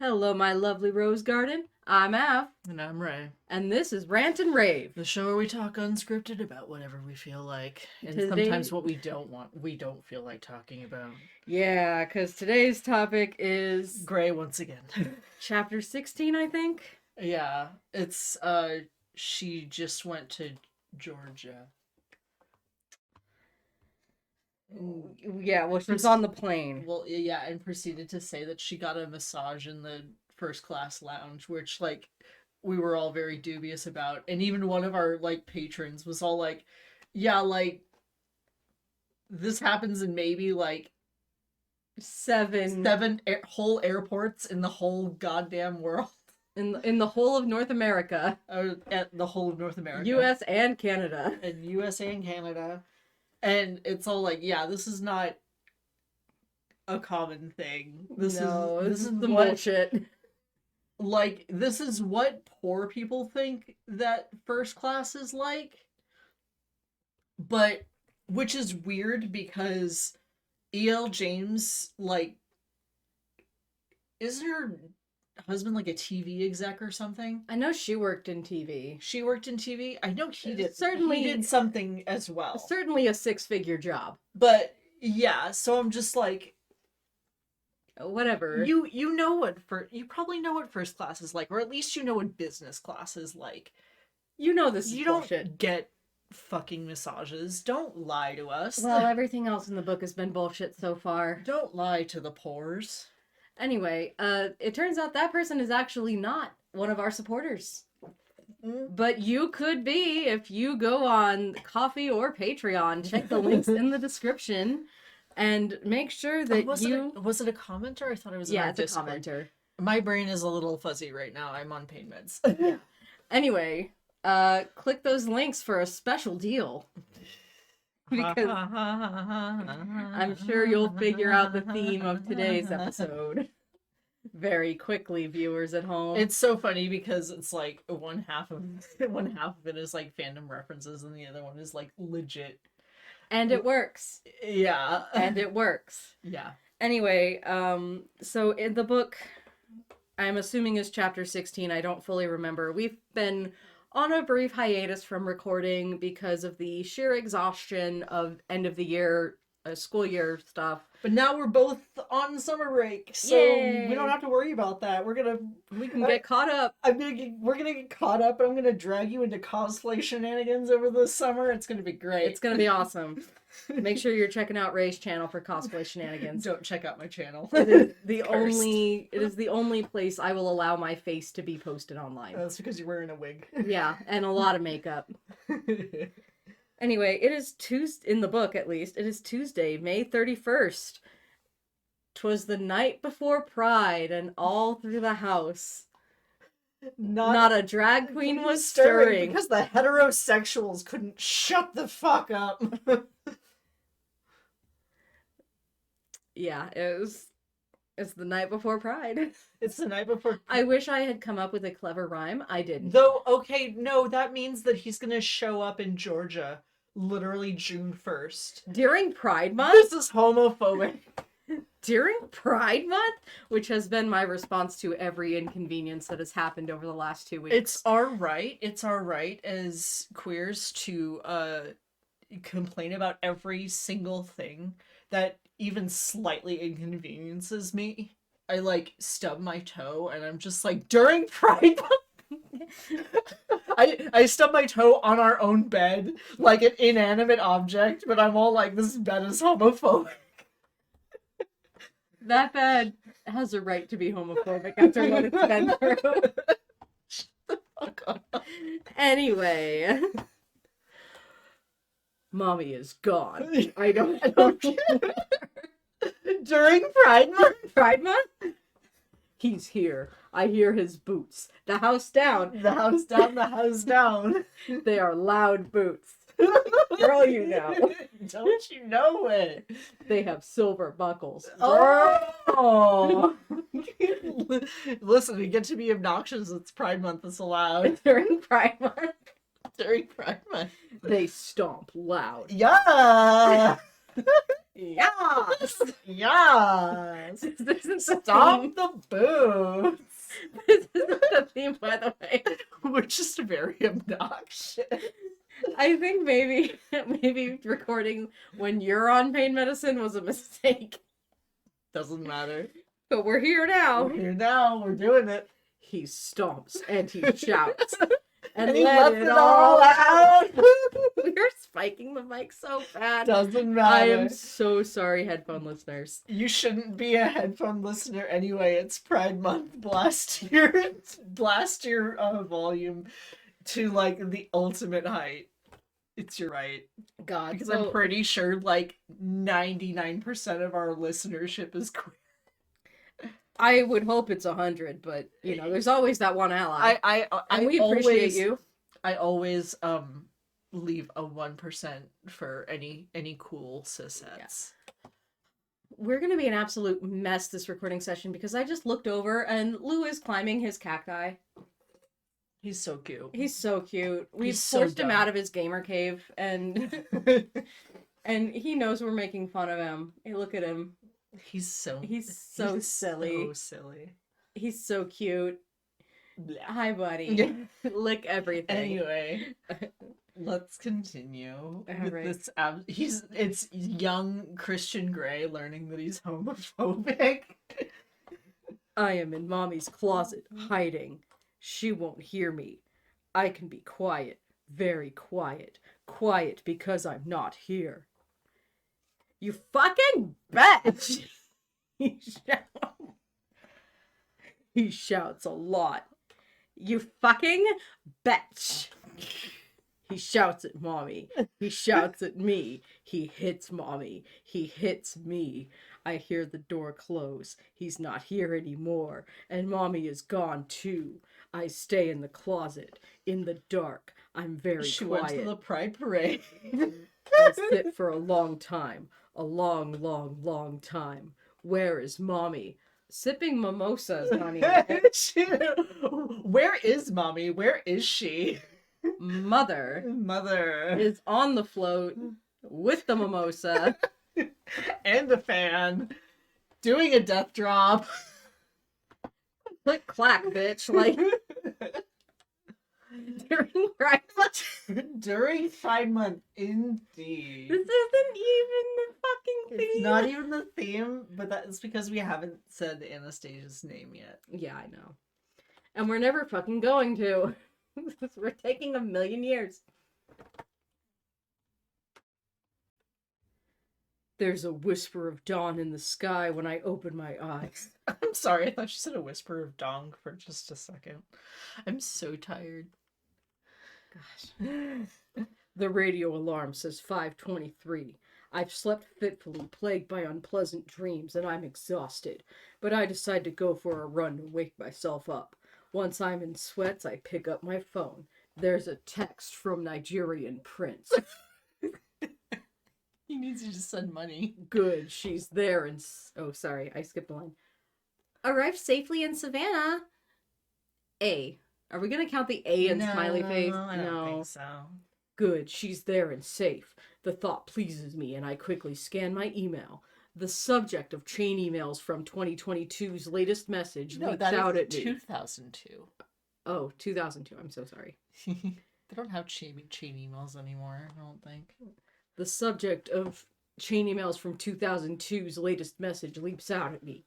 Hello, my lovely rose garden. I'm Av. And I'm Ray. And this is Rant and Rayv. The show where we talk unscripted about whatever we feel like. And Today... sometimes what we don't feel like talking about. Yeah, because today's topic is... Gray once again. Chapter 16, I think? Yeah. It's, she just went to Georgia. Yeah, well, she was on the plane. Well, yeah, and proceeded to say that she got a massage in the first class lounge, which, like, we were all very dubious about. And even one of our, like, patrons was all like, yeah, like, this happens in maybe, like, seven whole airports in the whole goddamn world. In the whole of North America. At the whole of North America. U.S. and Canada. And U.S. and Canada. And it's all like, yeah, this is not a common thing. This is the bullshit. Like, this is what poor people think that first class is like. But, which is weird because E.L. James, like, isn't her husband like a TV exec or something? I know she worked in TV. She worked in TV? I know he did. Certainly, he did something as well. Certainly a 6-figure job. But, yeah, so I'm just like... Whatever. You probably know what first class is like, or at least you know what business class is like. You know this is you bullshit. Don't get fucking massages. Don't lie to us. Well, everything else in the book has been bullshit so far. Don't lie to the pores. Anyway, it turns out that person is actually not one of our supporters. But you could be if you go on Ko-fi or Patreon. Check the links in the description. And make sure that was it a commenter? I thought it was it's Discord. A commenter. My brain is a little fuzzy right now. I'm on pain meds. Yeah. Anyway, click those links for a special deal. Because I'm sure you'll figure out the theme of today's episode very quickly, viewers at home. It's so funny because it's like one half of it is like fandom references and the other one is like legit. And it works. Yeah. And it works. Yeah. Anyway, so in the book, I'm assuming is chapter 16. I don't fully remember. We've been on a brief hiatus from recording because of the sheer exhaustion of end of the year, school year stuff. But now we're both on summer break, so Yay! We don't have to worry about that. We can get caught up. We're gonna get caught up, and I'm gonna drag you into cosplay shenanigans over the summer. It's gonna be great. It's gonna be awesome. Make sure you're checking out Ray's channel for cosplay shenanigans. Don't check out my channel. It is the only place I will allow my face to be posted online. That's because you're wearing a wig. Yeah, and a lot of makeup. Anyway, it is Tuesday, in the book at least, it is Tuesday, May 31st. 'Twas the night before Pride, and all through the house, not a drag queen was stirring. Because the heterosexuals couldn't shut the fuck up. Yeah, it's the night before Pride. It's the night before... I wish I had come up with a clever rhyme. I didn't. Though, okay, no, that means that he's gonna show up in Georgia literally June 1st. During Pride Month? This is homophobic. During Pride Month? Which has been my response to every inconvenience that has happened over the last 2 weeks. It's our right as queers to complain about every single thing that even slightly inconveniences me. I, like, stub my toe, and I'm just like, during Pride Month? I stub my toe on our own bed, like an inanimate object, but I'm all like, this bed is homophobic. That bed has a right to be homophobic after what it's been through. Shut the fuck up. Anyway. Mommy is gone. I don't During Pride Month? Pride Month? He's here. I hear his boots. The house down. The house down, the house down. They are loud boots. Girl, you know. Don't you know it? They have silver buckles. Oh! Listen, we get to be obnoxious. It's Pride Month. It's allowed. During Pride Month? During Pride Month. They stomp loud. Yeah! Yes! Yes! This isn't Stop the the boots! theme. This isn't the theme, by the way. We're just very obnoxious. I think maybe recording when you're on pain medicine was a mistake. Doesn't matter. But we're here now. We're here now. We're doing it. He stomps and he shouts. And he let left it all out. We're spiking the mic so bad. Doesn't matter. I am so sorry, headphone listeners. You shouldn't be a headphone listener anyway. It's Pride Month. Blast your volume to like the ultimate height. It's your right. God, Because I'm pretty sure like 99% of our listenership is queer. I would hope it's 100, but you know, there's always that one ally. And we appreciate you. I always leave a 1% for any cool cishettes. Yeah. We're gonna be an absolute mess this recording session because I just looked over and Lou is climbing his cacti. He's so cute. He's so cute. We've He's so forced him dumb. out of his gamer cave and and he knows we're making fun of him. Hey, look at him. He's so silly. So silly. He's so cute. Blah. Hi, buddy. Lick everything. Anyway, let's continue with right. this. It's young Christian Grey learning that he's homophobic. I am in mommy's closet, hiding. She won't hear me. I can be quiet, very quiet. Quiet because I'm not here. You fucking bitch! He shouts a lot. You fucking bitch! He shouts at mommy. He shouts at me. He hits mommy. He hits me. I hear the door close. He's not here anymore. And mommy is gone too. I stay in the closet. In the dark. I'm very She quiet. went to the Pride Parade. I sit for a long time. A long, long, long time. Where is mommy? Sipping mimosas, honey. Where is mommy? Where is she? Mother Mother is on the float with the mimosa. And the fan. Doing a death drop. Click clack, bitch. Like during Pride Month. During Pride Month, indeed. This isn't even the fucking theme. It's not even the theme, but that's because we haven't said Anastasia's name yet. Yeah, I know. And we're never fucking going to. We're taking 1,000,000 years. There's a whisper of dawn in the sky when I open my eyes. I'm sorry, I thought you said a whisper of dong for just a second. I'm so tired. Gosh. The radio alarm says 5:23. I've slept fitfully, plagued by unpleasant dreams, and I'm exhausted. But I decide to go for a run to wake myself up. Once I'm in sweats, I pick up my phone. There's a text from Nigerian prince. He needs you to send money. Good, she's there and... Oh, sorry, I skipped a line. Arrived safely in Savannah. A. Are we going to count the A in smiley face? I don't think so. Good, she's there and safe. The thought pleases me, and I quickly scan my email. The subject of chain emails from 2022's latest message leaps out at me. 2002. Oh, 2002. I'm so sorry. They don't have chain emails anymore, I don't think. The subject of chain emails from 2002's latest message leaps out at me.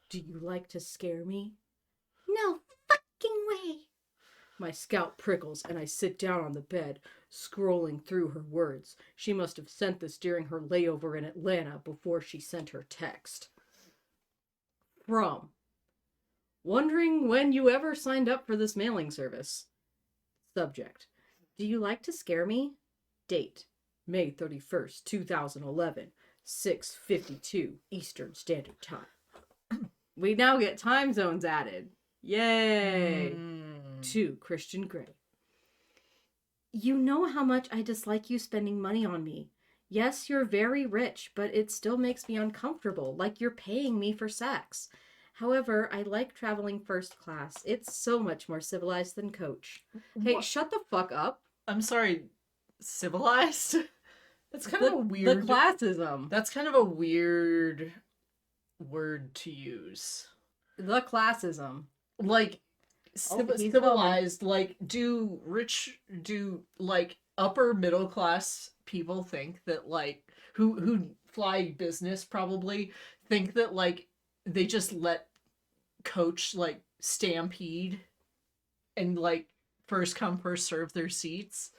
Do you like to scare me? No fucking way. My scalp prickles and I sit down on the bed, scrolling through her words. She must have sent this during her layover in Atlanta before she sent her text. From. Wondering when you ever signed up for this mailing service. Subject. Do you like to scare me? Date. May 31st, 2011, 6:52 Eastern Standard Time. We now get time zones added. Yay! To Christian Grey. You know how much I dislike you spending money on me. Yes, you're very rich, but it still makes me uncomfortable, like you're paying me for sex. However, I like traveling first class. It's so much more civilized than coach. Hey, shut the fuck up. I'm sorry, civilized? That's kind of a weird... The classism. That's kind of a weird word to use. The classism. Like, civilized, like, do like, upper middle class people think that, like, who fly business probably think that, like, they just let coach, like, stampede and, like, first come first serve their seats?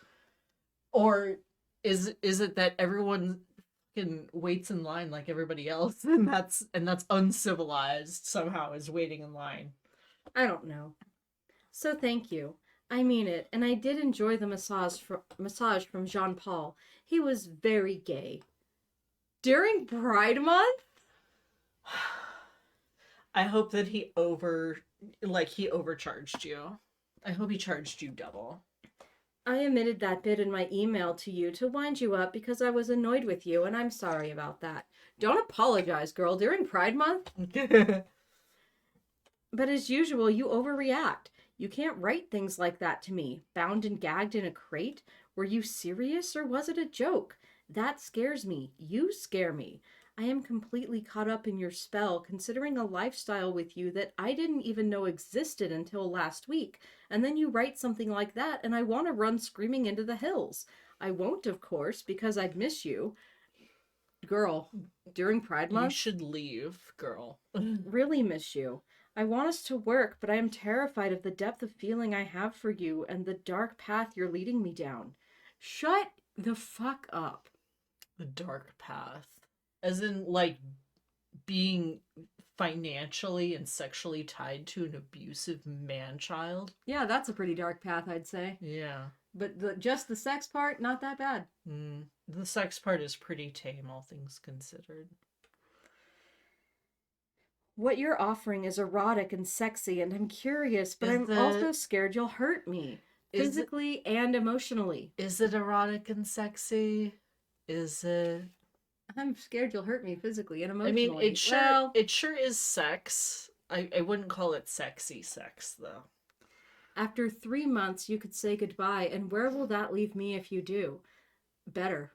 Or is it that everyone waits in line like everybody else, and that's uncivilized somehow, is waiting in line? I don't know. So thank you. I mean it, and I did enjoy the massage from Jean-Paul. He was very gay. During Pride Month? I hope that he overcharged you. I hope he charged you double. I omitted that bit in my email to you to wind you up because I was annoyed with you, and I'm sorry about that. Don't apologize, girl, during Pride Month. But as usual, you overreact. You can't write things like that to me. Bound and gagged in a crate? Were you serious, or was it a joke? That scares me. You scare me. I am completely caught up in your spell, considering a lifestyle with you that I didn't even know existed until last week. And then you write something like that, and I want to run screaming into the hills. I won't, of course, because I'd miss you. Girl, during Pride Month? You should leave, girl. Really miss you. I want us to work, but I am terrified of the depth of feeling I have for you and the dark path you're leading me down. Shut the fuck up. The dark path. As in, like, being financially and sexually tied to an abusive man-child? Yeah, that's a pretty dark path, I'd say. Yeah. But just the sex part, not that bad. The sex part is pretty tame, all things considered. What you're offering is erotic and sexy, and I'm curious, but I'm also scared you'll hurt me. Physically and emotionally. Is it erotic and sexy? Is it... I'm scared you'll hurt me physically and emotionally. I mean, it sure is sex. I wouldn't call it sexy sex, though. After 3 months, you could say goodbye, and where will that leave me if you do? Better.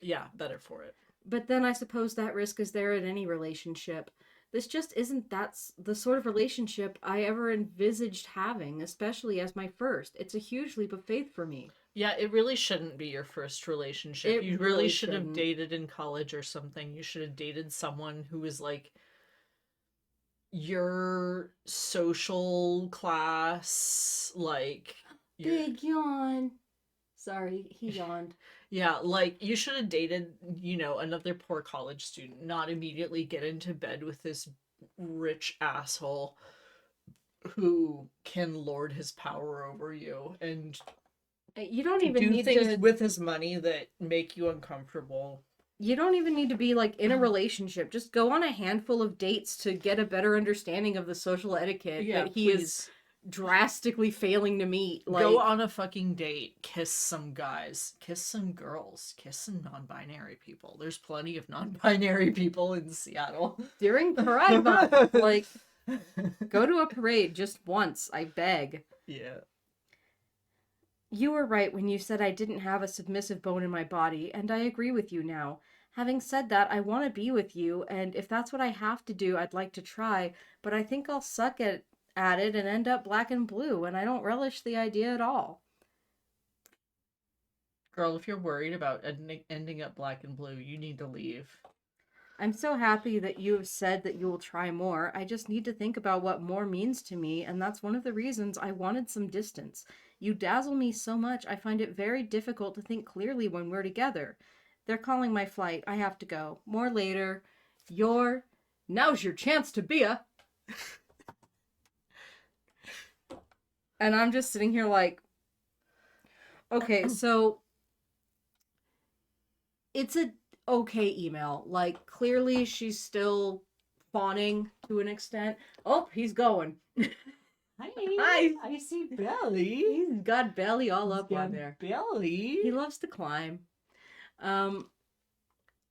Yeah, better for it. But then I suppose that risk is there in any relationship. This just isn't the sort of relationship I ever envisaged having, especially as my first. It's a huge leap of faith for me. Yeah, it really shouldn't be your first relationship. You really should have dated in college or something. You should have dated someone who was, like, your social class, like... Big yawn. Sorry, he yawned. Yeah, like, you should have dated, another poor college student, not immediately get into bed with this rich asshole who can lord his power over you and you don't even do need things to with his money that make you uncomfortable. You don't even need to be, like, in a relationship. Just go on a handful of dates to get a better understanding of the social etiquette that he is drastically failing to meet. Like, go on a fucking date, kiss some guys, kiss some girls, kiss some non-binary people. There's plenty of non-binary people in Seattle. During Pride Month, like, go to a parade just once, I beg. Yeah. You were right when you said I didn't have a submissive bone in my body, and I agree with you now. Having said that, I want to be with you, and if that's what I have to do, I'd like to try, but I think I'll suck at it and end up black and blue, and I don't relish the idea at all. Girl, if you're worried about ending up black and blue, you need to leave. I'm so happy that you have said that you will try more. I just need to think about what more means to me, and that's one of the reasons I wanted some distance. You dazzle me so much, I find it very difficult to think clearly when we're together. They're calling my flight. I have to go. More later. Now's your chance to be a... And I'm just sitting here like... Okay, so... It's a okay email. Like, clearly she's still fawning to an extent. Oh, he's going. Hi. I see belly. He's got belly all up on there. Belly. He loves to climb.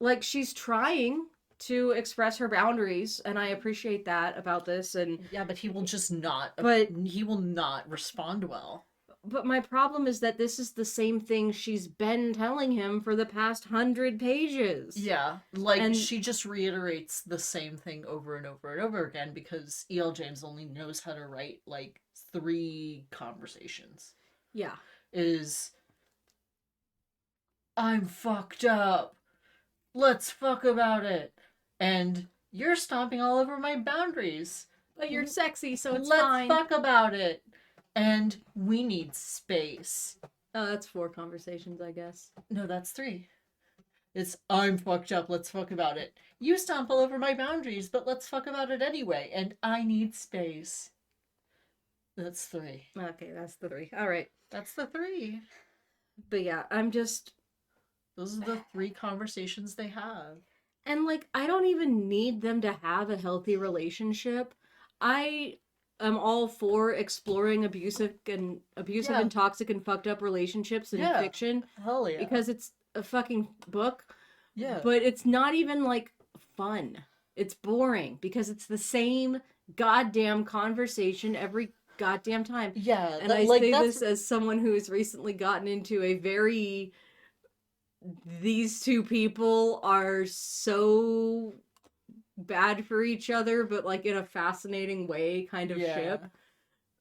Like, she's trying to express her boundaries, and I appreciate that about this. And yeah, but he will just not. But he will not respond well. But my problem is that this is the same thing she's been telling him for the past 100 pages. Yeah, like, And she just reiterates the same thing over and over and over again because E.L. James only knows how to write, like, 3 conversations. yeah. Is, I'm fucked up. Let's fuck about it. And you're stomping all over my boundaries. But you're sexy, so it's Let's fine. fuck about it. And we need space. Oh, that's 4 conversations, I guess. No, that's 3. It's, I'm fucked up, let's fuck about it. You stomp all over my boundaries, but let's fuck about it anyway. And I need space. That's 3. Okay, that's the 3. All right. That's the 3. But yeah, I'm just... Those are the 3 conversations they have. And, like, I don't even need them to have a healthy relationship. I am all for exploring abusive and toxic and fucked up relationships in fiction. Hell yeah. Because it's a fucking book. Yeah. But it's not even, like, fun. It's boring because it's the same goddamn conversation every goddamn time. Yeah. And I say this as someone who has recently gotten into a very... These 2 people are so bad for each other, but, like, in a fascinating way kind of ship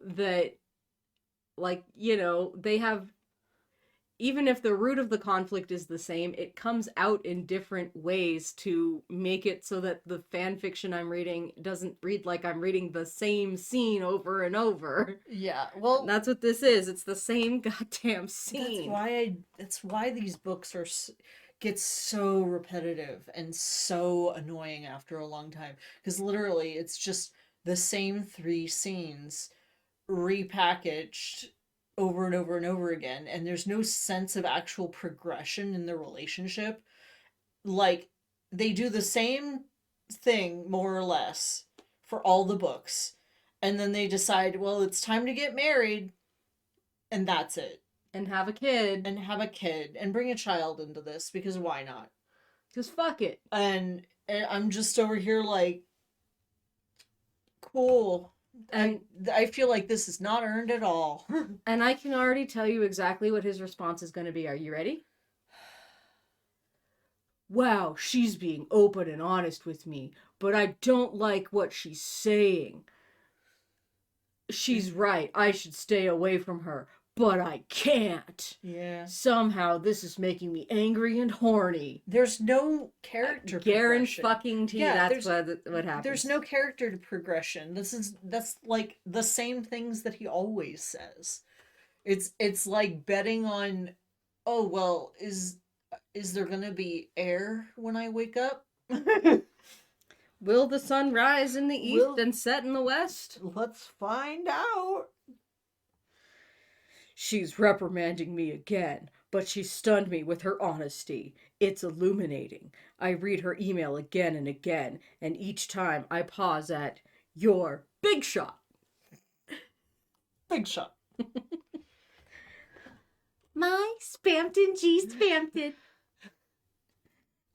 that, like, you know, they have... Even if the root of the conflict is the same, it comes out in different ways to make it so that the fan fiction I'm reading doesn't read like I'm reading the same scene over and over. Yeah, well... And that's what this is. It's the same goddamn scene. That's why these books get so repetitive and so annoying after a long time. Because literally, it's just the same 3 scenes repackaged over and over and over again, and there's no sense of actual progression in the relationship. Like, they do the same thing, more or less, for all the books, and then they decide, well, it's time to get married, and that's it. And have a kid. And bring a child into this, because why not? Because fuck it. And I'm just over here like, cool. And I feel like this is not earned at all. And I can already tell you exactly what his response is going to be. Are you ready? Wow, she's being open and honest with me, but I don't like what she's saying. She's right. I should stay away from her, but I can't. Yeah. Somehow this is making me angry and horny. There's no character progression. Fucking T. Yeah, that's what happens. There's no character progression. That's like the same things that he always says. It's like betting on, oh well, is there gonna be air when I wake up? Will the sun rise in the east and set in the west? Let's find out. She's reprimanding me again, but she stunned me with her honesty. It's illuminating. I read her email again and again, and each time I pause at, "Your big shot." Big shot. My Spampton G. Spampton.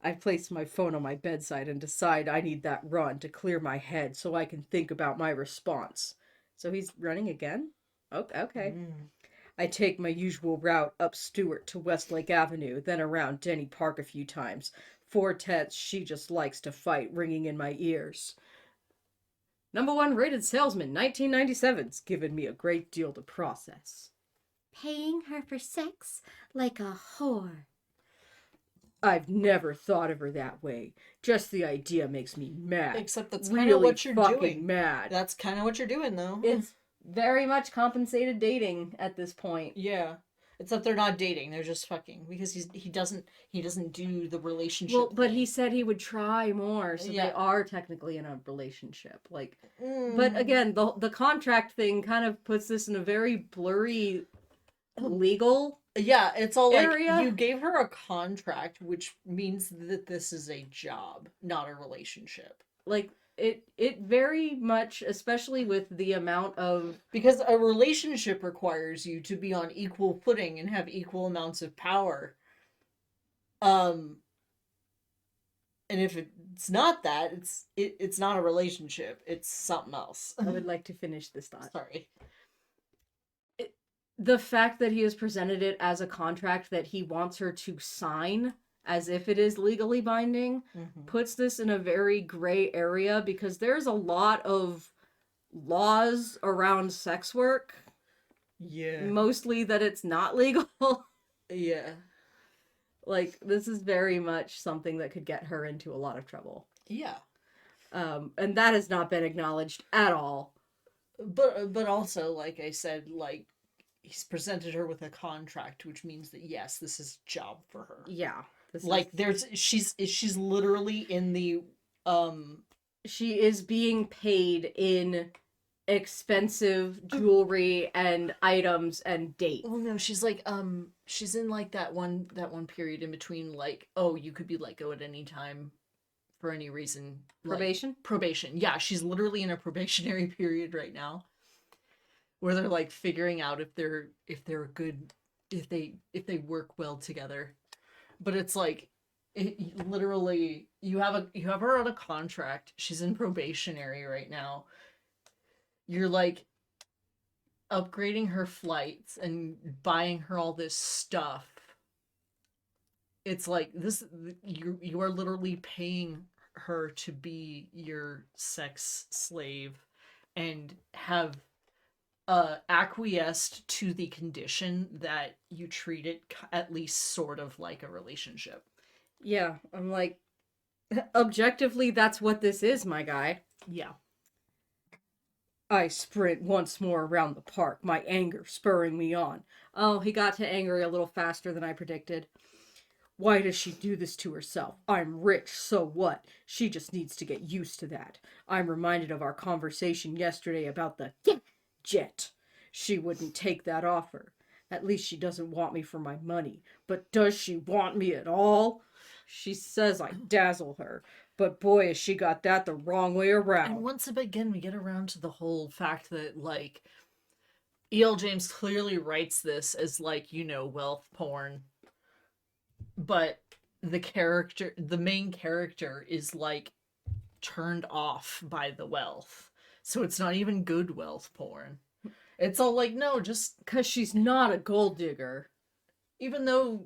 I place my phone on my bedside and decide I need that run to clear my head so I can think about my response. So he's running again? Okay. I take my usual route up Stewart to Westlake Avenue, then around Denny Park a few times. 4 tets she just likes to fight ringing in my ears. #1 rated salesman, 1997's given me a great deal to process. Paying her for sex like a whore. I've never thought of her that way. Just the idea makes me mad. Except that's really kind of what you're doing. Mad. That's kind of what you're doing, though. It's very much compensated dating at this point. Yeah. Except they're not dating, they're just fucking, because he doesn't do the relationship. Well, but he said he would try more, so they are technically in a relationship. Like, but again, the contract thing kind of puts this in a very blurry legal. Yeah, it's all area. Like you gave her a contract, which means that this is a job, not a relationship. Like it very much, especially with the amount of... Because a relationship requires you to be on equal footing and have equal amounts of power. And if it's not that, it's not a relationship. It's something else. I would like to finish this thought. Sorry. the fact that he has presented it as a contract that he wants her to sign as if it is legally binding puts this in a very gray area, because there's a lot of laws around sex work. Yeah. Mostly that it's not legal. Yeah. Like, this is very much something that could get her into a lot of trouble. Yeah. And that has not been acknowledged at all. But also, like I said, like, he's presented her with a contract, which means that yes, this is a job for her. Yeah. Like, she's literally in the she is being paid in expensive jewelry and items and dates. well, no, she's like she's in like that one period in between, like, oh, you could be let go at any time for any reason. Probation? Like, probation. Yeah, she's literally in a probationary period right now, where they're like figuring out if they're good, if they work well together. But it's like, literally, you have her on a contract. She's in probationary right now. You're like upgrading her flights and buying her all this stuff. It's like, this, you are literally paying her to be your sex slave and have acquiesced to the condition that you treat it at least sort of like a relationship. Yeah, I'm like, objectively, that's what this is, my guy. Yeah. I sprint once more around the park, my anger spurring me on. Oh, he got to angry a little faster than I predicted. Why does she do this to herself? I'm rich, so what? She just needs to get used to that. I'm reminded of our conversation yesterday about the jet. She wouldn't take that offer. At least she doesn't want me for my money. But does she want me at all? She says I dazzle her. But boy, has she got that the wrong way around. And once again, we get around to the whole fact that, like, E.L. James clearly writes this as, like, wealth porn. But the main character is, like, turned off by the wealth. So it's not even good wealth porn. It's all like, no, just... Because she's not a gold digger. Even though...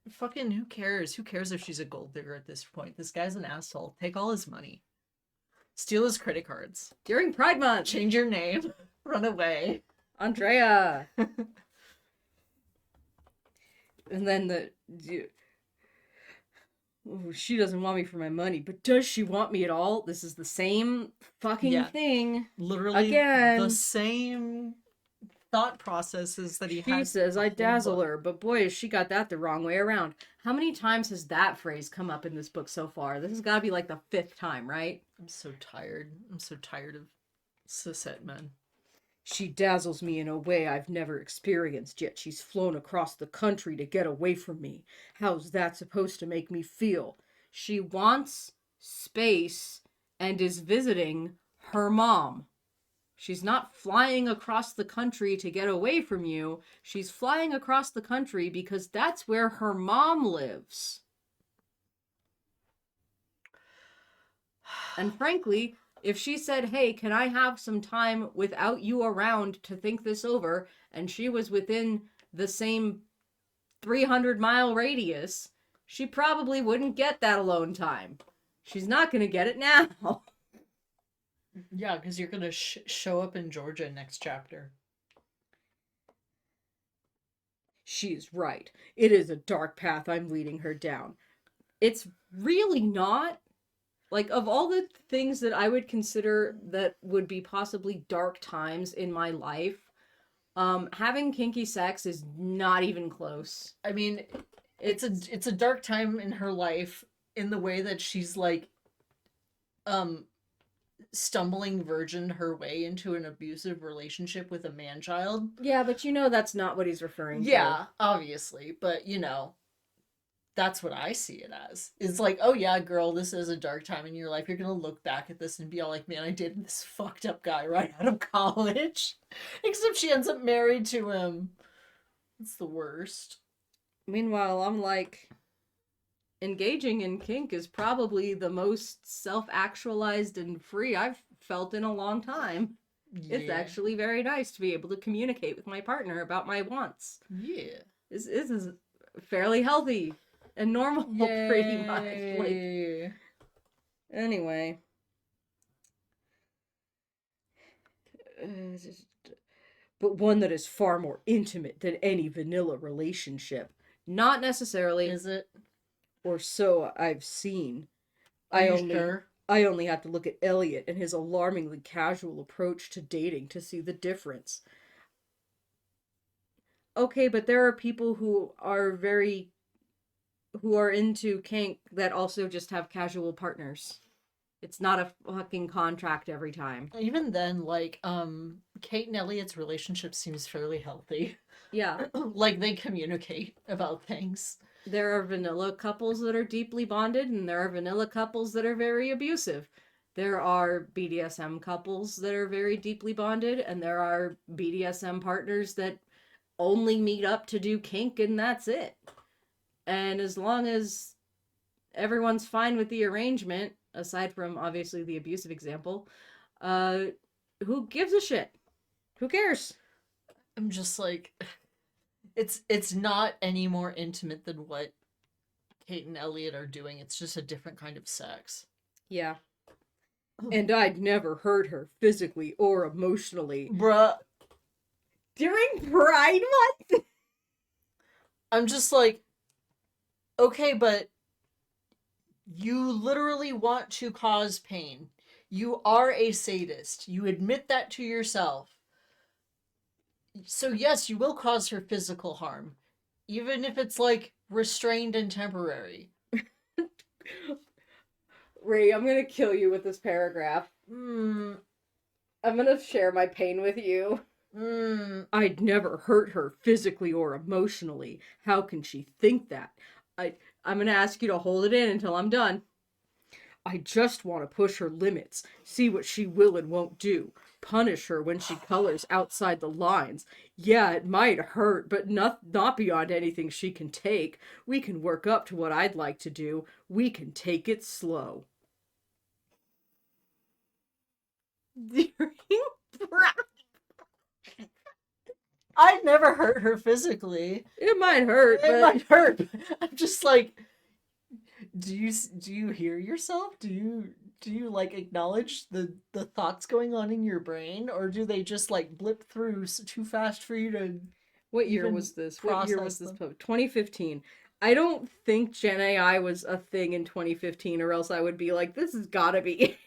Fucking who cares? Who cares if she's a gold digger at this point? This guy's an asshole. Take all his money. Steal his credit cards. During Pride Month. Change your name. Run away. Andrea. And then she doesn't want me for my money, but does she want me at all? This is the same fucking thing. Literally again. The same thought processes that he has. She says I dazzle her, but boy, has she got that the wrong way around. How many times has that phrase come up in this book so far? This has got to be like the 5th time, right? I'm so tired. I'm so tired of cishet men. She dazzles me in a way I've never experienced, yet she's flown across the country to get away from me. How's that supposed to make me feel? She wants space and is visiting her mom. She's not flying across the country to get away from you. She's flying across the country because that's where her mom lives. And frankly, if she said, hey, can I have some time without you around to think this over, and she was within the same 300-mile radius, she probably wouldn't get that alone time. She's not going to get it now. Yeah, because you're going to show up in Georgia next chapter. She's right. It is a dark path I'm leading her down. It's really not. Like, of all the things that I would consider that would be possibly dark times in my life, having kinky sex is not even close. I mean, it's a dark time in her life in the way that she's, like, stumbling virgin her way into an abusive relationship with a man-child. Yeah, but that's not what he's referring to. Yeah, obviously, but that's what I see it as. It's like, oh yeah, girl, this is a dark time in your life. You're gonna look back at this and be all like, man, I dated this fucked up guy right out of college. Except she ends up married to him. It's the worst. Meanwhile, I'm like, engaging in kink is probably the most self-actualized and free I've felt in a long time. It's Yeah. actually very nice to be able to communicate with my partner about my wants. Yeah. This is fairly healthy and normal, pretty much. Like, Yay. anyway. But one that is far more intimate than any vanilla relationship. Not necessarily, Is it? or so I've seen. Are you sure? I only have to look at Elliot and his alarmingly casual approach to dating to see the difference. Okay, but there are people who are into kink that also just have casual partners. It's not a fucking contract every time. Even then, like, Kate and Elliot's relationship seems fairly healthy. Yeah. Like, they communicate about things. There are vanilla couples that are deeply bonded, and there are vanilla couples that are very abusive. There are BDSM couples that are very deeply bonded, and there are BDSM partners that only meet up to do kink and that's it. And as long as everyone's fine with the arrangement, aside from obviously the abusive example, who gives a shit? Who cares? I'm just like, it's not any more intimate than what Kate and Elliot are doing. It's just a different kind of sex. Yeah. And I'd never hurt her physically or emotionally. Bruh. During Pride Month? I'm just like, okay, but you literally want to cause pain. You are a sadist. You admit that to yourself. So yes, you will cause her physical harm. Even if it's like restrained and temporary. Ray, I'm gonna kill you with this paragraph. I'm gonna share my pain with you. I'd never hurt her physically or emotionally. How can she think that? I'm gonna ask you to hold it in until I'm done. I just want to push her limits, see what she will and won't do, punish her when she colors outside the lines. Yeah, it might hurt, but not beyond anything she can take. We can work up to what I'd like to do. We can take it slow. I'd never hurt her physically. It might hurt, It might hurt. I'm just like, do you hear yourself? Do you like acknowledge the thoughts going on in your brain, or do they just like blip through too fast for you to? What year was this? What year was this post? 2015. I don't think Gen AI was a thing in 2015, or else I would be like, this has gotta be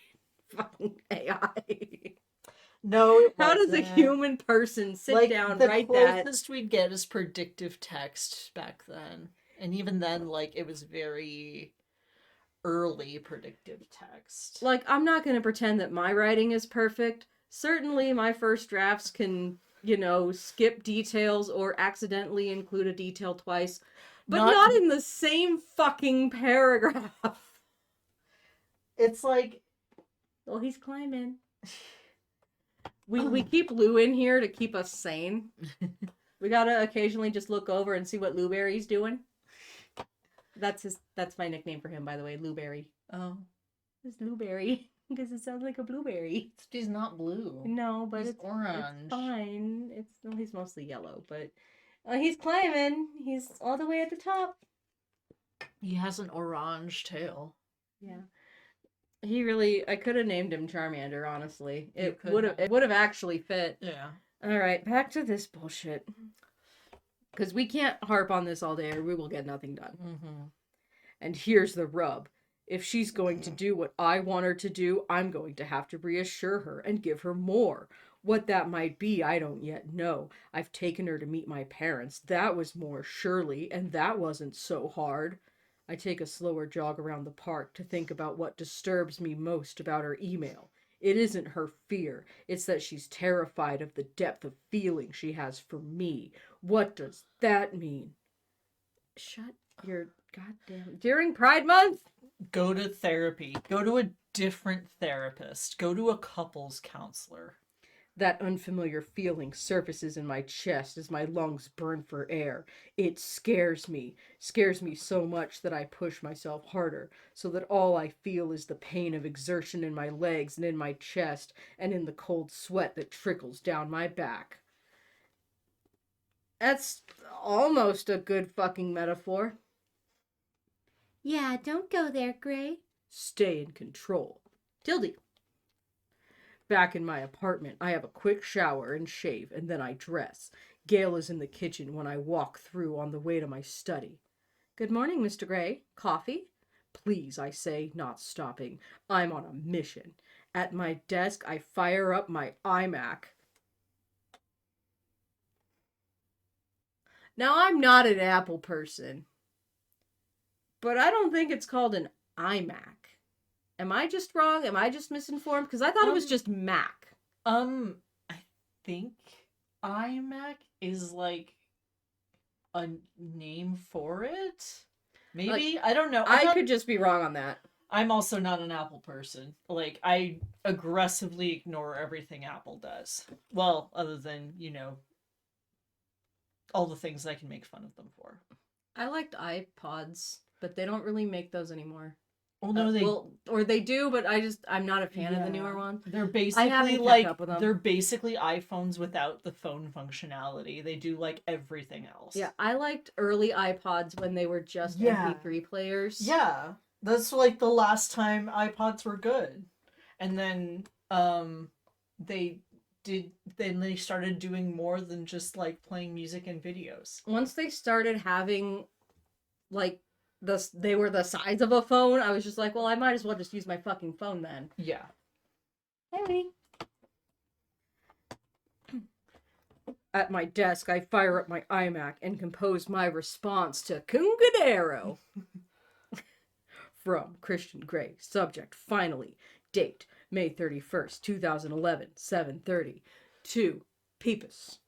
fucking AI. No, how does a human person sit down, write that? The closest we'd get is predictive text back then. And even then, like, it was very early predictive text. Like, I'm not going to pretend that my writing is perfect. Certainly, my first drafts can, skip details or accidentally include a detail twice. But not in the same fucking paragraph. It's like... Well, he's climbing. We keep Lou in here to keep us sane. We gotta occasionally just look over and see what Louberry's doing. That's my nickname for him, by the way, Louberry. Oh. It's Louberry. Because it sounds like a blueberry. He's not blue. No, but it's orange. It's fine. He's mostly yellow, but he's climbing. He's all the way at the top. He has an orange tail. Yeah. I could have named him Charmander, honestly. It would have actually fit. Yeah. Alright, back to this bullshit. Because we can't harp on this all day or we will get nothing done. Mm-hmm. And here's the rub. If she's going to do what I want her to do, I'm going to have to reassure her and give her more. What that might be, I don't yet know. I've taken her to meet my parents. That was more, surely, and that wasn't so hard. I take a slower jog around the park to think about what disturbs me most about her email. It isn't her fear. It's that she's terrified of the depth of feeling she has for me. What does that mean? Shut your goddamn... During Pride Month? Go to therapy. Go to a different therapist. Go to a couples counselor. That unfamiliar feeling surfaces in my chest as my lungs burn for air. It scares me so much that I push myself harder, so that all I feel is the pain of exertion in my legs and in my chest, and in the cold sweat that trickles down my back. That's almost a good fucking metaphor. Yeah, don't go there, Gray. Stay in control. Tildy. Back in my apartment, I have a quick shower and shave, and then I dress. Gail is in the kitchen when I walk through on the way to my study. Good morning, Mr. Gray. Coffee? Please, I say, not stopping. I'm on a mission. At my desk, I fire up my iMac. Now, I'm not an Apple person, but I don't think it's called an iMac. Am I just wrong? Am I just misinformed? Because I thought it was just Mac. I think iMac is like a name for it. Maybe? Like, I don't know. I could just be wrong on that. I'm also not an Apple person. Like, I aggressively ignore everything Apple does. Well, other than, you know, all the things I can make fun of them for. I liked iPods, but they don't really make those anymore. Well, no, or they do, but I'm not a fan of the newer one. They're basically they're basically iPhones without the phone functionality. They do like everything else. Yeah, I liked early iPods when they were just MP3 players. Yeah, that's like the last time iPods were good, and then they started doing more than just like playing music and videos. Once they started having like they were the size of a phone, I was just like, well, I might as well just use my fucking phone then. Yeah. Hey. At my desk, I fire up my iMac and compose my response to Cungadero. From Christian Grey. Subject, finally. Date, May 31st, 2011, 7:30. To Peepus.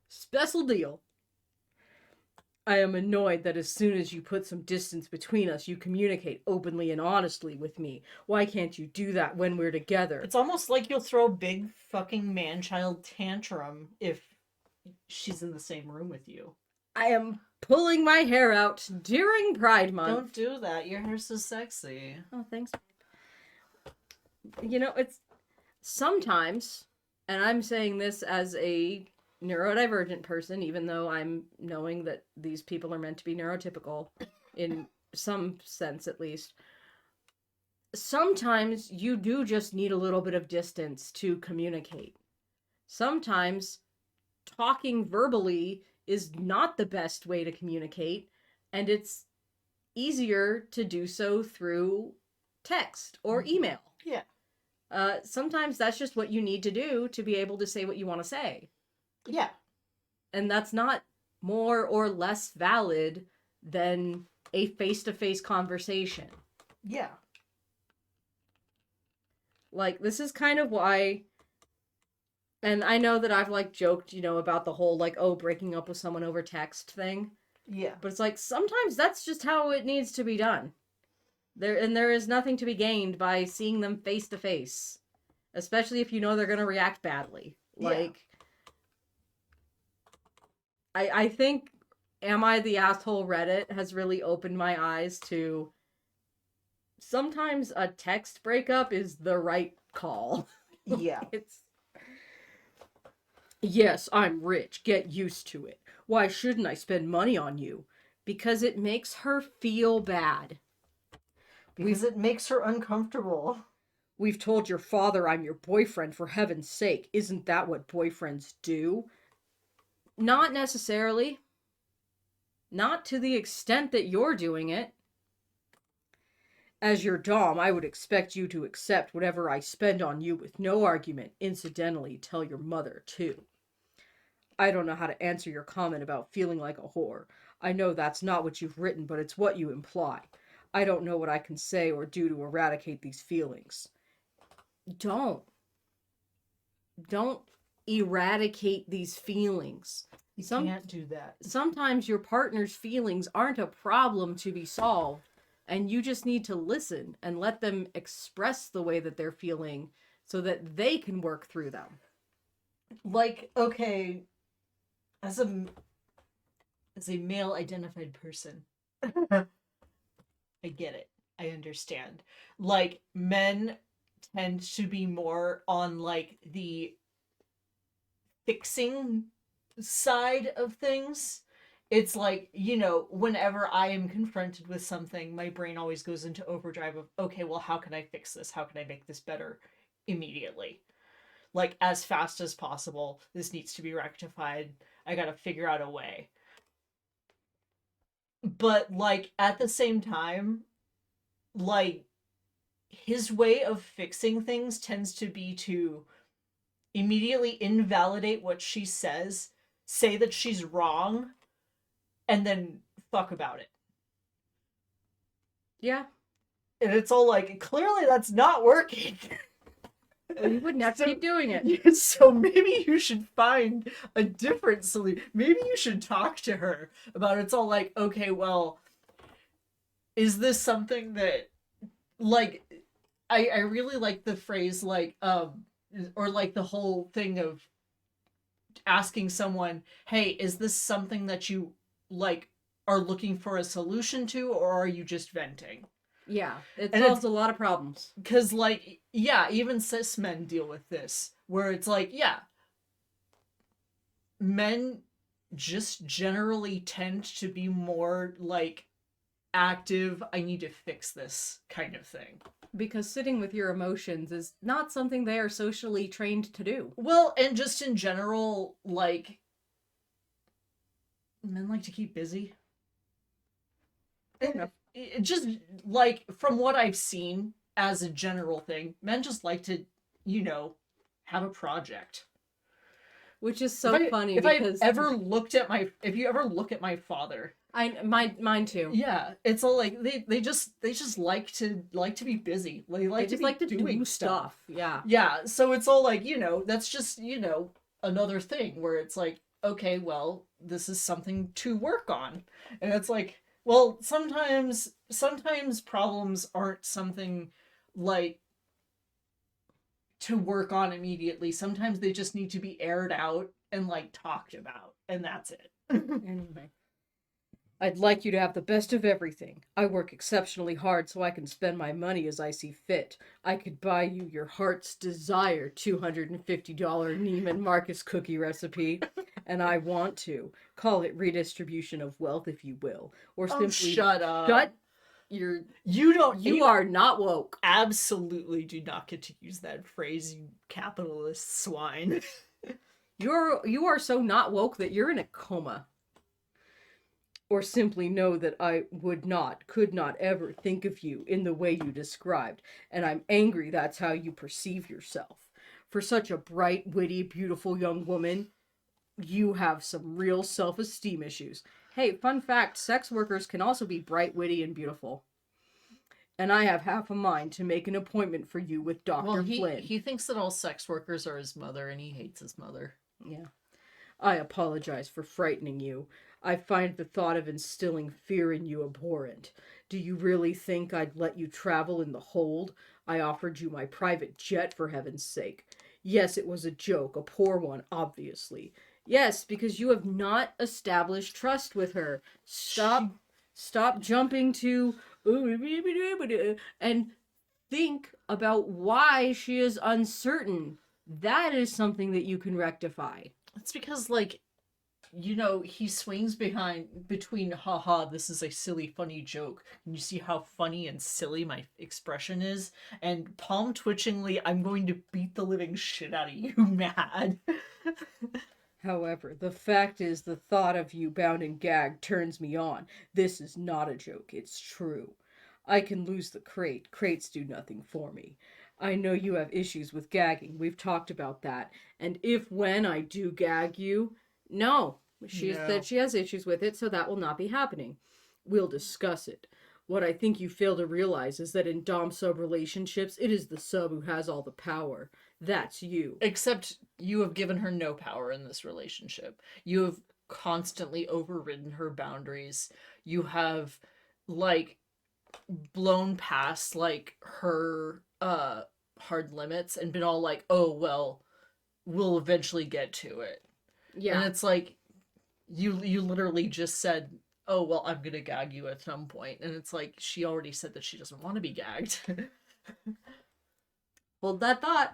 Special deal. I am annoyed that as soon as you put some distance between us, you communicate openly and honestly with me. Why can't you do that when we're together? It's almost like you'll throw a big fucking man-child tantrum if she's in the same room with you. I am pulling my hair out during Pride Month. Don't do that. Your hair's so sexy. Oh, thanks. You know, it's sometimes, and I'm saying this as a neurodivergent person, even though I'm knowing that these people are meant to be neurotypical in some sense at least. Sometimes you do just need a little bit of distance to communicate. Sometimes talking verbally is not the best way to communicate, and it's easier to do so through text or email. Yeah. Sometimes that's just what you need to do to be able to say what you want to say. Yeah. And that's not more or less valid than a face-to-face conversation. Yeah. Like, this is kind of why, and I know that I've, like, joked, you know, about the whole, like, oh, breaking up with someone over text thing. Yeah. But it's like, sometimes that's just how it needs to be done. There is nothing to be gained by seeing them face-to-face. Especially if you know they're gonna react badly. Like, I think Am I the Asshole Reddit has really opened my eyes to sometimes a text breakup is the right call. Yeah. Yes, I'm rich. Get used to it. Why shouldn't I spend money on you? Because it makes her feel bad. Because it makes her uncomfortable. We've told your father I'm your boyfriend, for heaven's sake. Isn't that what boyfriends do? Not necessarily. Not to the extent that you're doing it. As your dom, I would expect you to accept whatever I spend on you with no argument. Incidentally, tell your mother, too. I don't know how to answer your comment about feeling like a whore. I know that's not what you've written, but it's what you imply. I don't know what I can say or do to eradicate these feelings. Don't eradicate these feelings. You can't do that. Sometimes your partner's feelings aren't a problem to be solved, and you just need to listen and let them express the way that they're feeling so that they can work through them. Like, okay, as a male identified person, I get it. I understand. Like, men tend to be more on like the fixing side of things. It's like, you know, whenever I am confronted with something, my brain always goes into overdrive of, okay, well, how can I fix this? How can I make this better immediately? Like, as fast as possible. This needs to be rectified. I gotta figure out a way. But, like, at the same time, like, his way of fixing things tends to be to immediately invalidate what she says, say that she's wrong, and then fuck about it. Yeah. And it's all like, clearly that's not working. Well, you wouldn't have to keep doing it. So maybe you should find a different solution. Maybe you should talk to her about it. It's all like, okay, well, is this something that, like, I really like the phrase, like, or like the whole thing of asking someone, hey, is this something that you, like, are looking for a solution to, or are you just venting? Yeah, it And solves a lot of problems. Because, like, yeah, even cis men deal with this, where it's like, yeah, men just generally tend to be more, like, active, I need to fix this kind of thing. Because sitting with your emotions is not something they are socially trained to do. Well, and just in general, like, men like to keep busy. Enough. It just, like, from what I've seen as a general thing, men just like to, you know, have a project. Which is so funny if because you ever look at my father, mine too. yeah, it's all like they just like to be busy. They like to do stuff. Yeah. Yeah, so it's all like, you know, that's just, you know, another thing where it's like, okay, well, this is something to work on. And it's like, well, sometimes problems aren't something like to work on immediately. Sometimes they just need to be aired out and, like, talked about, and that's it. Anyway. I'd like you to have the best of everything. I work exceptionally hard so I can spend my money as I see fit. I could buy you your heart's desire $250 Neiman Marcus cookie recipe, and I want to. Call it redistribution of wealth, if you will. Or simply shut up. shut You are not woke. Absolutely do not get to use that phrase, you capitalist swine. You are so not woke that you're in a coma. Or simply know that I could not ever think of you in the way you described, and I'm angry that's how you perceive yourself. For such a bright, witty, beautiful young woman, you have some real self-esteem issues. Hey, fun fact, sex workers can also be bright, witty, and beautiful. And I have half a mind to make an appointment for you with Dr. Flynn. He thinks that all sex workers are his mother, and he hates his mother. Yeah. I apologize for frightening you. I find the thought of instilling fear in you abhorrent. Do you really think I'd let you travel in the hold? I offered you my private jet, for heaven's sake. Yes, it was a joke, a poor one, obviously. Yes, because you have not established trust with her. Stop jumping to and think about why she is uncertain. That is something that you can rectify. It's because, like, you know, he swings between, haha, this is a silly, funny joke. And you see how funny and silly my expression is? And palm twitchingly, I'm going to beat the living shit out of you, mad. However, the fact is the thought of you bound and gagged turns me on. This is not a joke, it's true. I can lose the crate. Crates do nothing for me. I know you have issues with gagging. We've talked about that. And when I do gag you, no. She said she has issues with it, so that will not be happening. We'll discuss it. What I think you fail to realize is that in dom-sub relationships, it is the sub who has all the power. That's you. Except you have given her no power in this relationship. You have constantly overridden her boundaries. You have, like, blown past, like, her hard limits and been all like, oh, well, we'll eventually get to it. Yeah. And it's like, you literally just said, oh, well, I'm gonna gag you at some point. And it's like, she already said that she doesn't want to be gagged. Hold that thought.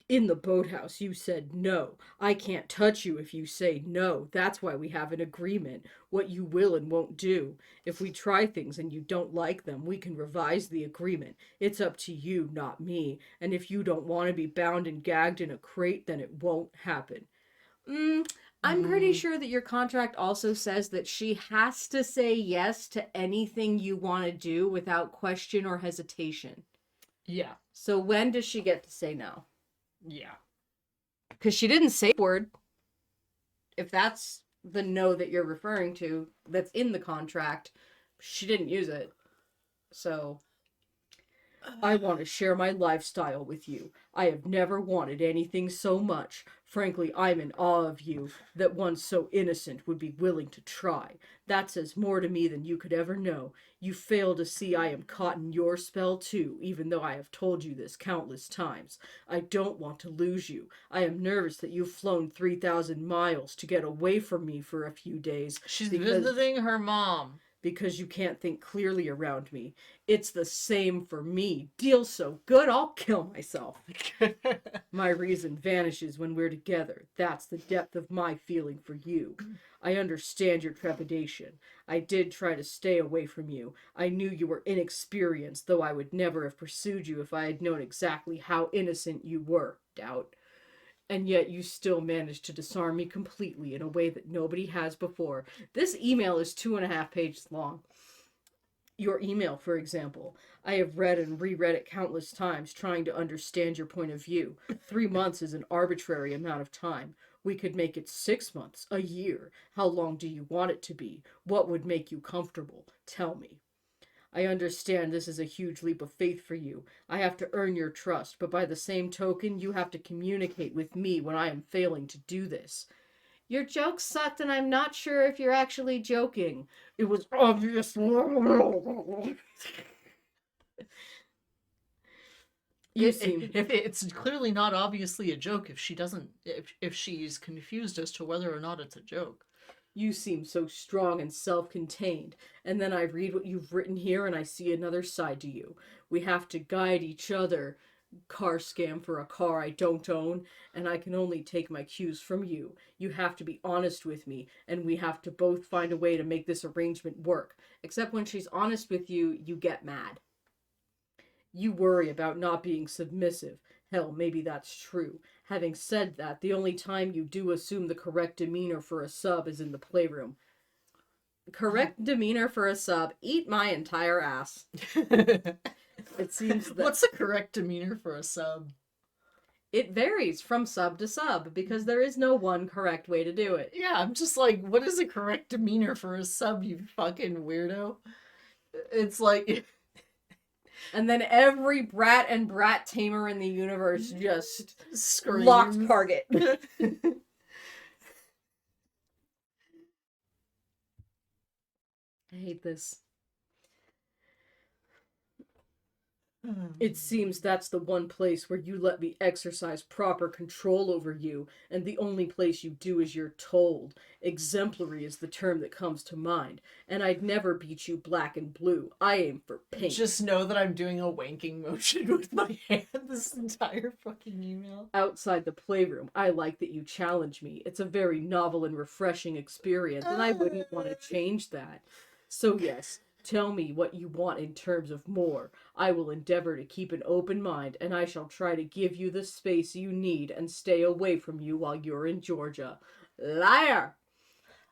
In the boathouse, you said no. I can't touch you if you say no. That's why we have an agreement. What you will and won't do. If we try things and you don't like them, we can revise the agreement. It's up to you, not me. And if you don't want to be bound and gagged in a crate, then it won't happen. I'm pretty sure that your contract also says that she has to say yes to anything you want to do without question or hesitation. Yeah. So when does she get to say no? Yeah. Because she didn't say the word. If that's the no that you're referring to, that's in the contract, she didn't use it. So, I want to share my lifestyle with you. I have never wanted anything so much. Frankly, I'm in awe of you, that one so innocent would be willing to try. That says more to me than you could ever know. You fail to see I am caught in your spell too, even though I have told you this countless times. I don't want to lose you. I am nervous that you've flown 3,000 miles to get away from me for a few days. She's visiting her mom. Because you can't think clearly around me. It's the same for me. Deal so good, I'll kill myself. My reason vanishes when we're together. That's the depth of my feeling for you. I understand your trepidation. I did try to stay away from you. I knew you were inexperienced, though I would never have pursued you if I had known exactly how innocent you were. Doubt. And yet you still managed to disarm me completely in a way that nobody has before. This email is 2.5 pages long. Your email, for example. I have read and reread it countless times, trying to understand your point of view. 3 months is an arbitrary amount of time. We could make it 6 months, a year. How long do you want it to be? What would make you comfortable? Tell me. I understand this is a huge leap of faith for you. I have to earn your trust, but by the same token, you have to communicate with me when I am failing to do this. Your joke sucked, and I'm not sure if you're actually joking. It was obvious. If it's clearly not obviously a joke if she doesn't, if she's confused as to whether or not it's a joke. You seem so strong and self-contained, and then I read what you've written here and I see another side to you. We have to guide each other. Car scam for a car I don't own, and I can only take my cues from you. You have to be honest with me, and we have to both find a way to make this arrangement work. Except when she's honest with you, you get mad. You worry about not being submissive. Hell, maybe that's true. Having said that, the only time you do assume the correct demeanor for a sub is in the playroom. Correct demeanor for a sub? Eat my entire ass. It seems that... What's the correct demeanor for a sub? It varies from sub to sub, because there is no one correct way to do it. Yeah, I'm just like, what is a correct demeanor for a sub, you fucking weirdo? It's like... And then every brat and brat tamer in the universe just screams. Locked target. I hate this. It seems that's the one place where you let me exercise proper control over you, and the only place you do as you're told. Exemplary is the term that comes to mind, and I'd never beat you black and blue. I aim for pink. Just know that I'm doing a wanking motion with my hand this entire fucking email. Outside the playroom, I like that you challenge me. It's a very novel and refreshing experience, and I wouldn't want to change that. So yes, tell me what you want in terms of more. I will endeavor to keep an open mind, and I shall try to give you the space you need and stay away from you while you're in Georgia. Liar!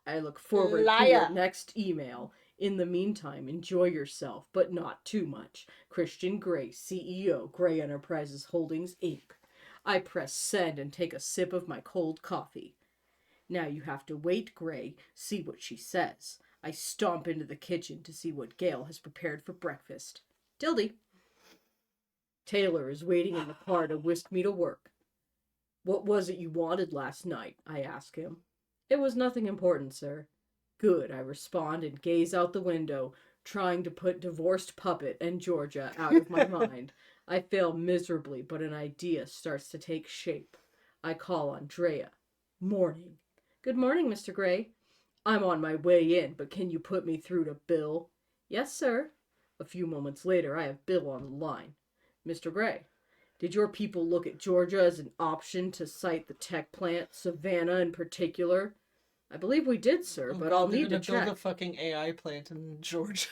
I look forward to your next email. In the meantime, enjoy yourself, but not too much. Christian Gray, CEO, Gray Enterprises Holdings, Inc. I press send and take a sip of my cold coffee. Now you have to wait, Gray, see what she says. I stomp into the kitchen to see what Gail has prepared for breakfast. Tildy. Taylor is waiting in the car to whisk me to work. What was it you wanted last night? I ask him. It was nothing important, sir. Good, I respond and gaze out the window. trying to put divorced puppet and Georgia out of my mind. I fail miserably, but an idea starts to take shape. I call Andrea. Morning. Good morning, Mr. Gray. I'm on my way in, but can you put me through to Bill? Yes, sir. A few moments later, I have Bill on the line. Mr. Gray, did your people look at Georgia as an option to site the tech plant, Savannah in particular? I believe we did, sir, but I'll need to check. Build a fucking AI plant in Georgia.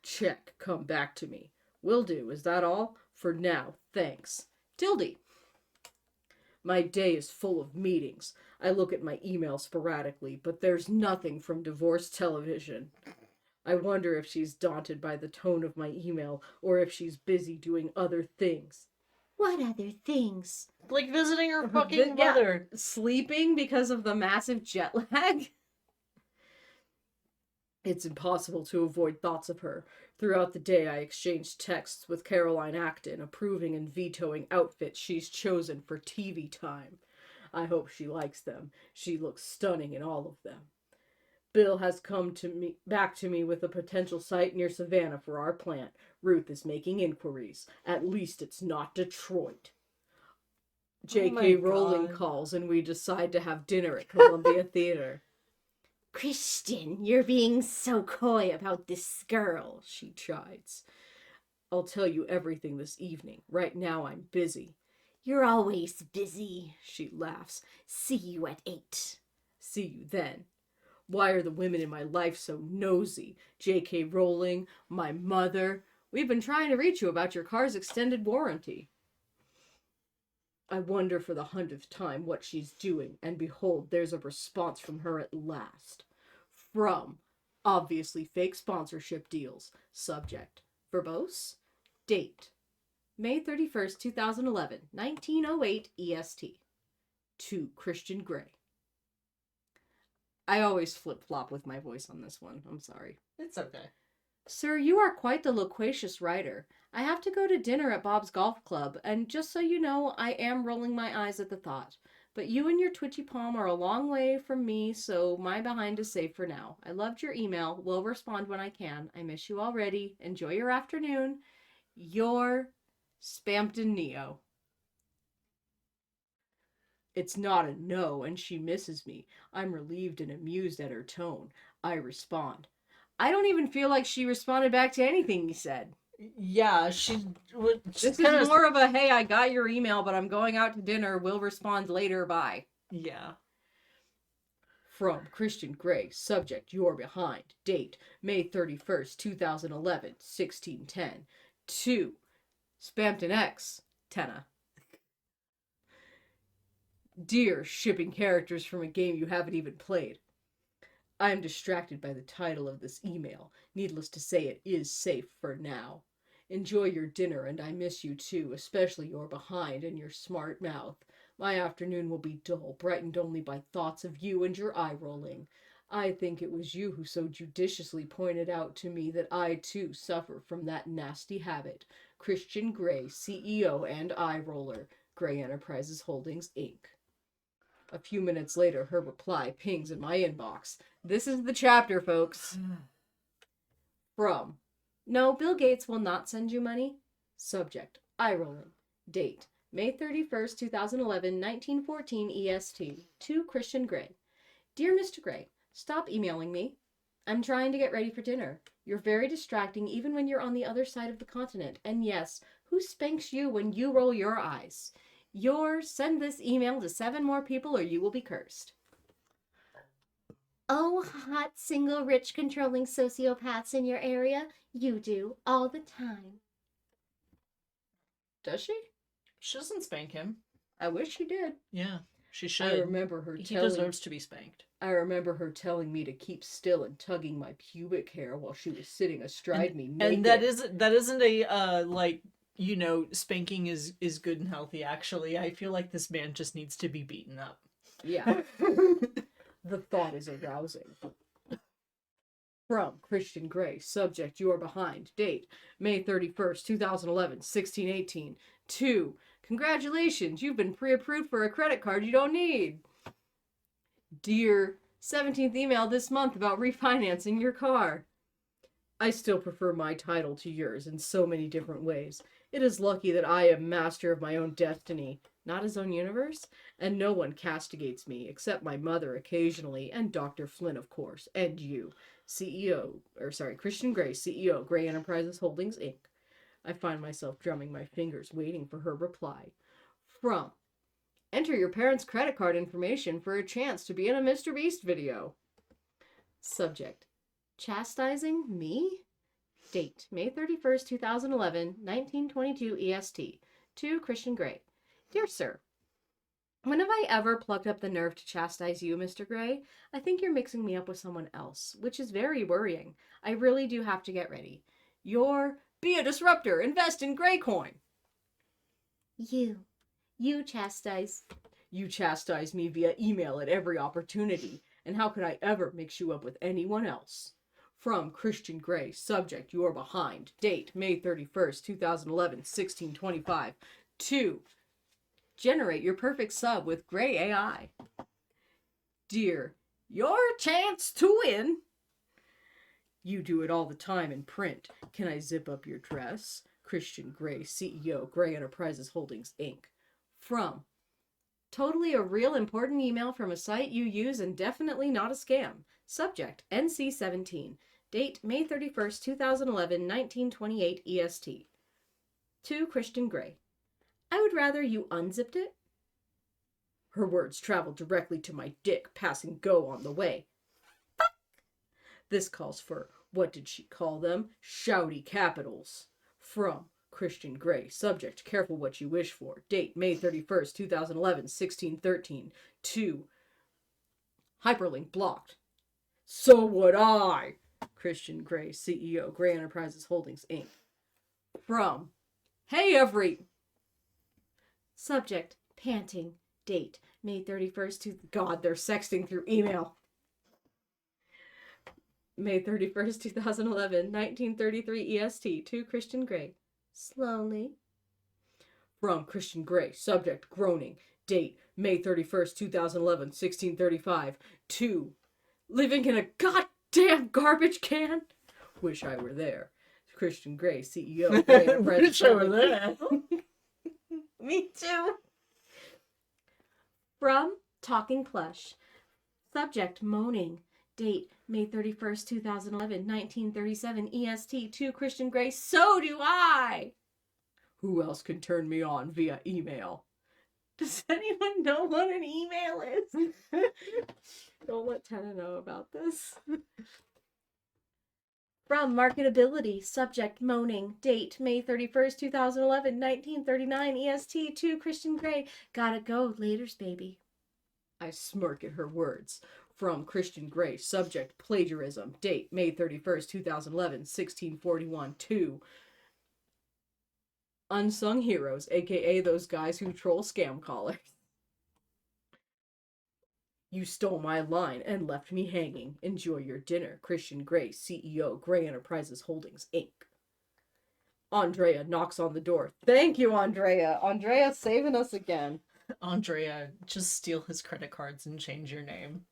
Check. Come back to me. Will do. Is that all? For now, thanks. Tildy. My day is full of meetings. I look at my email sporadically, but there's nothing from Divorce Television. I wonder if she's daunted by the tone of my email, or if she's busy doing other things. What other things? Like visiting her fucking mother. Sleeping because of the massive jet lag? It's impossible to avoid thoughts of her. Throughout the day, I exchange texts with Caroline Acton, approving and vetoing outfits she's chosen for TV time. I hope she likes them. She looks stunning in all of them. Bill has come back to me with a potential site near Savannah for our plant. Ruth is making inquiries. At least it's not Detroit. J.K. Rowling calls and we decide to have dinner at Columbia Theater. Christian, you're being so coy about this girl, she chides. I'll tell you everything this evening. Right now I'm busy. You're always busy, she laughs. See you at 8. See you then. Why are the women in my life so nosy? J.K. Rowling, my mother. We've been trying to reach you about your car's extended warranty. I wonder for the 100th time what she's doing, and behold, there's a response from her at last. From, obviously fake sponsorship deals. Subject, verbose. Date, May 31st, 2011, 1908 EST. To Christian Grey. I always flip-flop with my voice on this one. I'm sorry. It's okay. Sir, you are quite the loquacious writer. I have to go to dinner at Bob's Golf Club, and just so you know, I am rolling my eyes at the thought. But you and your twitchy palm are a long way from me, so my behind is safe for now. I loved your email. Will respond when I can. I miss you already. Enjoy your afternoon. Your Spampton Neo. It's not a no, and she misses me. I'm relieved and amused at her tone. I respond. I don't even feel like she responded back to anything you said. Yeah, this is more of a, hey, I got your email, but I'm going out to dinner. We'll respond later. Bye. Yeah. From Christian Grey. Subject, you're behind. Date, May 31st, 2011, 1610. To Spampton X, Tenna. Dear shipping characters from a game you haven't even played. I am distracted by the title of this email. Needless to say, it is safe for now. Enjoy your dinner, and I miss you too, especially your behind and your smart mouth. My afternoon will be dull, brightened only by thoughts of you and your eye-rolling. I think it was you who so judiciously pointed out to me that I too suffer from that nasty habit. Christian Grey, CEO and eye-roller, Grey Enterprises Holdings, Inc. A few minutes later, her reply pings in my inbox. This is the chapter, folks. From, no, Bill Gates will not send you money. Subject, eye rolling. Date, May 31st, 2011, 1914 EST. To Christian Grey. Dear Mr. Grey, stop emailing me. I'm trying to get ready for dinner. You're very distracting even when you're on the other side of the continent. And yes, who spanks you when you roll your eyes? Send this email to 7 more people or you will be cursed. Oh, hot, single, rich, controlling sociopaths in your area. You do, all the time. Does she? She doesn't spank him. I wish she did. Yeah, she should. I remember her He deserves to be spanked. I remember her telling me to keep still and tugging my pubic hair while she was sitting astride me naked. And that isn't a, like, you know, spanking is good and healthy, actually. I feel like this man just needs to be beaten up. Yeah. The thought is arousing. From Christian Grey. Subject, you're behind. Date, May 31st, 2011, 1618. To, congratulations, you've been pre-approved for a credit card you don't need. Dear, 17th email this month about refinancing your car. I still prefer my title to yours in so many different ways. It is lucky that I am master of my own destiny, not his own universe, and no one castigates me except my mother occasionally, and Dr. Flynn, of course, and you, Christian Grey, CEO, Grey Enterprises Holdings, Inc. I find myself drumming my fingers, waiting for her reply. From, enter your parents' credit card information for a chance to be in a Mr. Beast video. Subject, chastising me? Date, May 31st, 2011, 1922 EST. To Christian Grey. Dear Sir, when have I ever plucked up the nerve to chastise you, Mr. Grey? I think you're mixing me up with someone else, which is very worrying. I really do have to get ready. Be a disruptor. Invest in Grey coin. You chastise. You chastise me via email at every opportunity, and how could I ever mix you up with anyone else? From Christian Grey, subject, you're behind. Date, May 31st, 2011, 1625. 2. Generate your perfect sub with Grey AI. Dear, your chance to win. You do it all the time in print. Can I zip up your dress? Christian Grey, CEO, Grey Enterprises Holdings, Inc. From, totally a real important email from a site you use and definitely not a scam. Subject, NC-17. Date, May 31st, 2011, 1928 EST. To Christian Grey. I would rather you unzipped it. Her words traveled directly to my dick, passing go on the way. Fuck! This calls for, what did she call them? Shouty capitals. From Christian Grey, subject, careful what you wish for. Date, May 31st, 2011, 1613. 2. Hyperlink blocked. So would I. Christian Grey, CEO, Grey Enterprises Holdings, Inc. From, hey Subject, panting. Date, May 31st, God, they're sexting through email. May 31st, 2011, 1933 EST. To Christian Grey. Slowly. From Christian Grey, subject, groaning. Date, May 31st, 2011, 1635. 2. Living in a goddamn garbage can? Wish I were there. Christian Grey, CEO. Grey Wish I were there. Me too. From Talking Plush. Subject, moaning. Date, May 31st, 2011, 1937 EST. To Christian Grey. So do I. Who else can turn me on via email? Does anyone know what an email is? Don't let Tenna know about this. From Marketability, subject, moaning, date, May 31st, 2011, 1939 EST. To Christian Grey. Gotta go, laters, baby. I smirk at her words. From Christian Grey, subject, plagiarism, date, May 31st, 2011, 1641. 2. Unsung heroes, aka those guys who troll scam callers. You stole my line and left me hanging. Enjoy your dinner. Christian Grey, CEO, Grey Enterprises Holdings, Inc. Andrea knocks on the door. Thank you, Andrea. Andrea saving us again. Andrea, just steal his credit cards and change your name.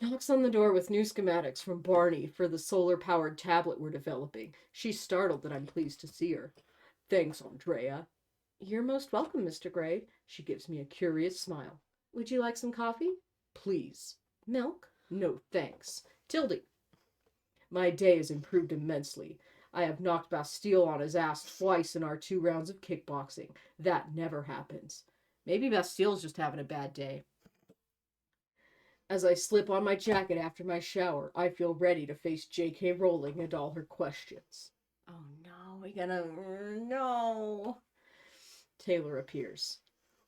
Knocks on the door with new schematics from Barney for the solar-powered tablet we're developing. She's startled that I'm pleased to see her. Thanks, Andrea. You're most welcome, Mr. Grey. She gives me a curious smile. Would you like some coffee? Please. Milk? No, thanks. Tildy. My day has improved immensely. I have knocked Bastille on his ass twice in our 2 rounds of kickboxing. That never happens. Maybe Bastille's just having a bad day. As I slip on my jacket after my shower, I feel ready to face J.K. Rowling and all her questions. Oh no, no. Taylor appears.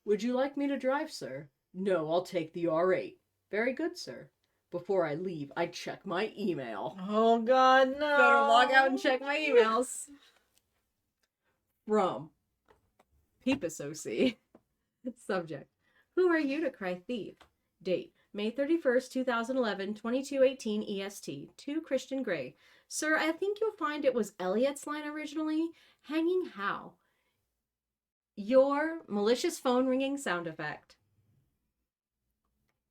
Would you like me to drive, sir? No, I'll take the R8. Very good, sir. Before I leave, I check my email. Oh god, no. Better log out and check my emails. From Peepus OC. Subject. Who are you to cry thief? Date. May 31st, 2011, 22:18 EST. To Christian Grey. Sir, I think you'll find it was Elliot's line originally. Hanging how? Your malicious phone ringing sound effect.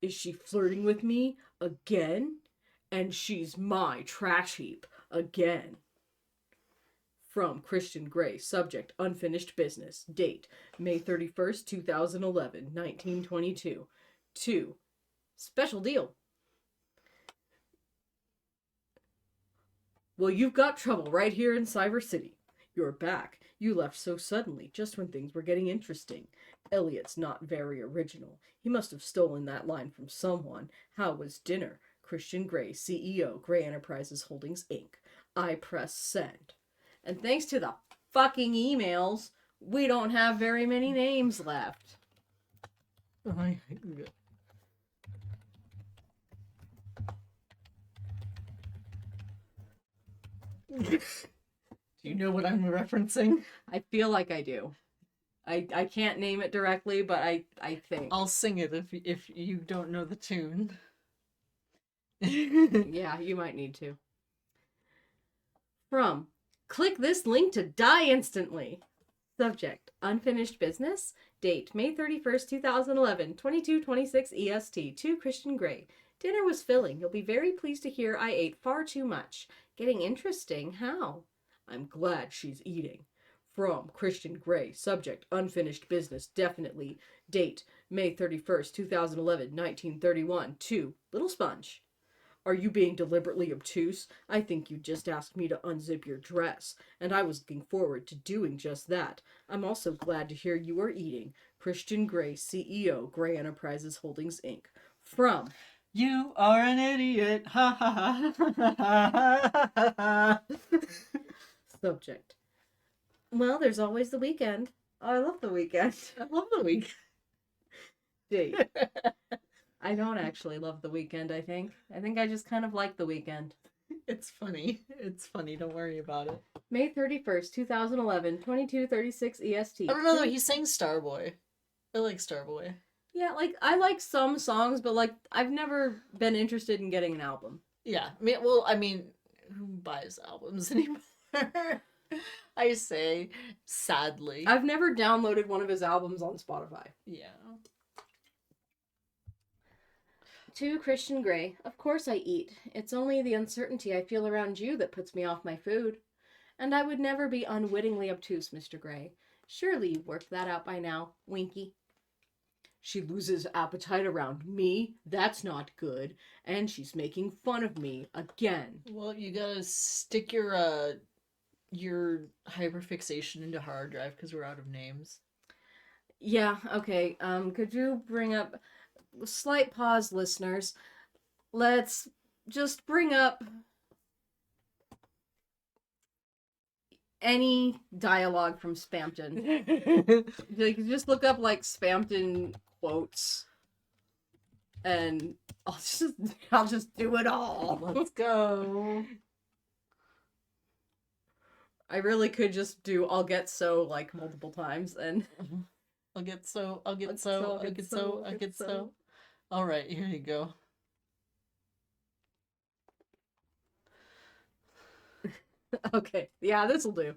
Is she flirting with me again? And she's my trash heap. Again. From Christian Grey, subject, unfinished business, date, May 31st, 2011, 1922. 2. Special deal. Well, you've got trouble right here in Cyber City. You're back. You left so suddenly, just when things were getting interesting. Elliot's not very original. He must have stolen that line from someone. How was dinner? Christian Grey, CEO, Grey Enterprises Holdings, Inc. I press send. And thanks to the fucking emails, we don't have very many names left. Do you know what I'm referencing? I feel like I do. I can't name it directly, but I think. I'll sing it if you don't know the tune. Yeah, you might need to. From click this link to die instantly. Subject, unfinished business. Date, May 31st, 2011, 22:26 EST. To Christian Grey. Dinner was filling. You'll be very pleased to hear I ate far too much. Getting interesting. How? I'm glad she's eating. From Christian Grey. Subject, unfinished business. Definitely. Date, May 31st, 2011, 1931. To Little Sponge. Are you being deliberately obtuse? I think you just asked me to unzip your dress, and I was looking forward to doing just that. I'm also glad to hear you are eating. Christian Grey, CEO, Grey Enterprises Holdings, Inc. From You are an idiot. Ha ha ha ha ha. Subject. Well, there's always the weekend. Oh, I love the weekend. I love the week. Date. I don't actually love the weekend, I think. I think I just kind of like the weekend. It's funny. It's funny. Don't worry about it. May 31st, 2011, 22:36 EST. I don't know though. He's saying Starboy. I like Starboy. Yeah, like, I like some songs, but, like, I've never been interested in getting an album. Yeah. I mean, who buys albums anymore? I say, sadly. I've never downloaded one of his albums on Spotify. Yeah. To Christian Grey, of course I eat. It's only the uncertainty I feel around you that puts me off my food. And I would never be unwittingly obtuse, Mr. Grey. Surely you've worked that out by now, Winky. She loses appetite around me. That's not good. And she's making fun of me again. Well, you gotta stick your hyperfixation into hard drive because we're out of names. Yeah, okay. Could you bring up... Slight pause, listeners. Let's just bring up any dialogue from Spampton. Like, just look up, like, Spampton quotes. And I'll just do it all. Let's go. I really could just do I'll get so, like, multiple times, and... I'll get so. All right, here you go. Okay, yeah, this'll do.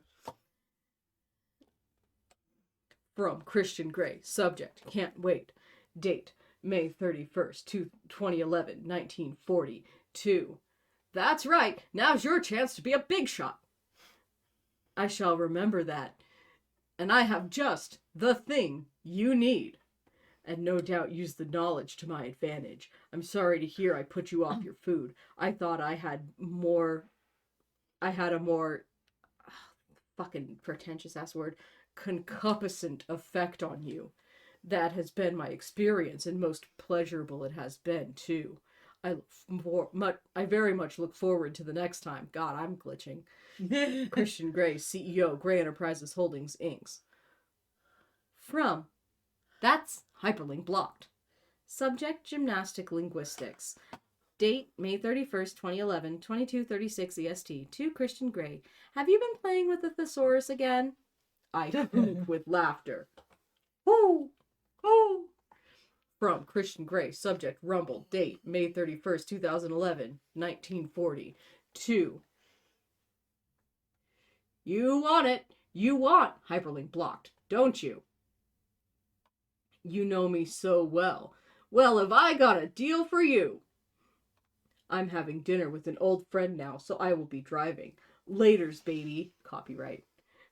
From Christian Grey. Subject, can't wait. Date, May 31st, 2011, 1942. That's right, now's your chance to be a big shot. I shall remember that. And I have just the thing you need. And no doubt use the knowledge to my advantage. I'm sorry to hear I put you off your food. I thought I had a more fucking pretentious ass word, concupiscent effect on you. That has been my experience, and most pleasurable it has been too. I very much look forward to the next time. God, I'm glitching. Christian Grey, CEO, Grey Enterprises Holdings, Inc. From That's Hyperlink Blocked. Subject, Gymnastic Linguistics. Date, May 31st, 2011, 22:36 EST. To Christian Grey. Have you been playing with the thesaurus again? I whoop with laughter. Whoo! Whoo! From Christian Grey. Subject, Rumble. Date, May 31st, 2011, 1940. 2. You want it. You want Hyperlink Blocked, don't you? You know me so well. Well, have I got a deal for you? I'm having dinner with an old friend now, so I will be driving. Laters, baby. Copyright.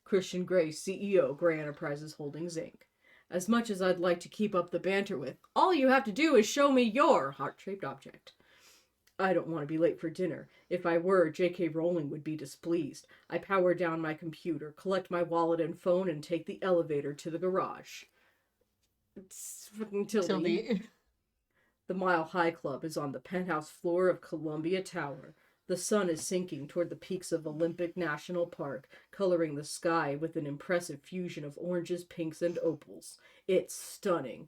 Christian Grey, CEO, Grey Enterprises Holdings, Inc. As much as I'd like to keep up the banter with, all you have to do is show me your heart-shaped object. I don't want to be late for dinner. If I were, J.K. Rowling would be displeased. I power down my computer, collect my wallet and phone, and take the elevator to the garage. It's fucking Tildy. The Mile High Club is on the penthouse floor of Columbia Tower. The sun is sinking toward the peaks of Olympic National Park, coloring the sky with an impressive fusion of oranges, pinks, and opals. It's stunning.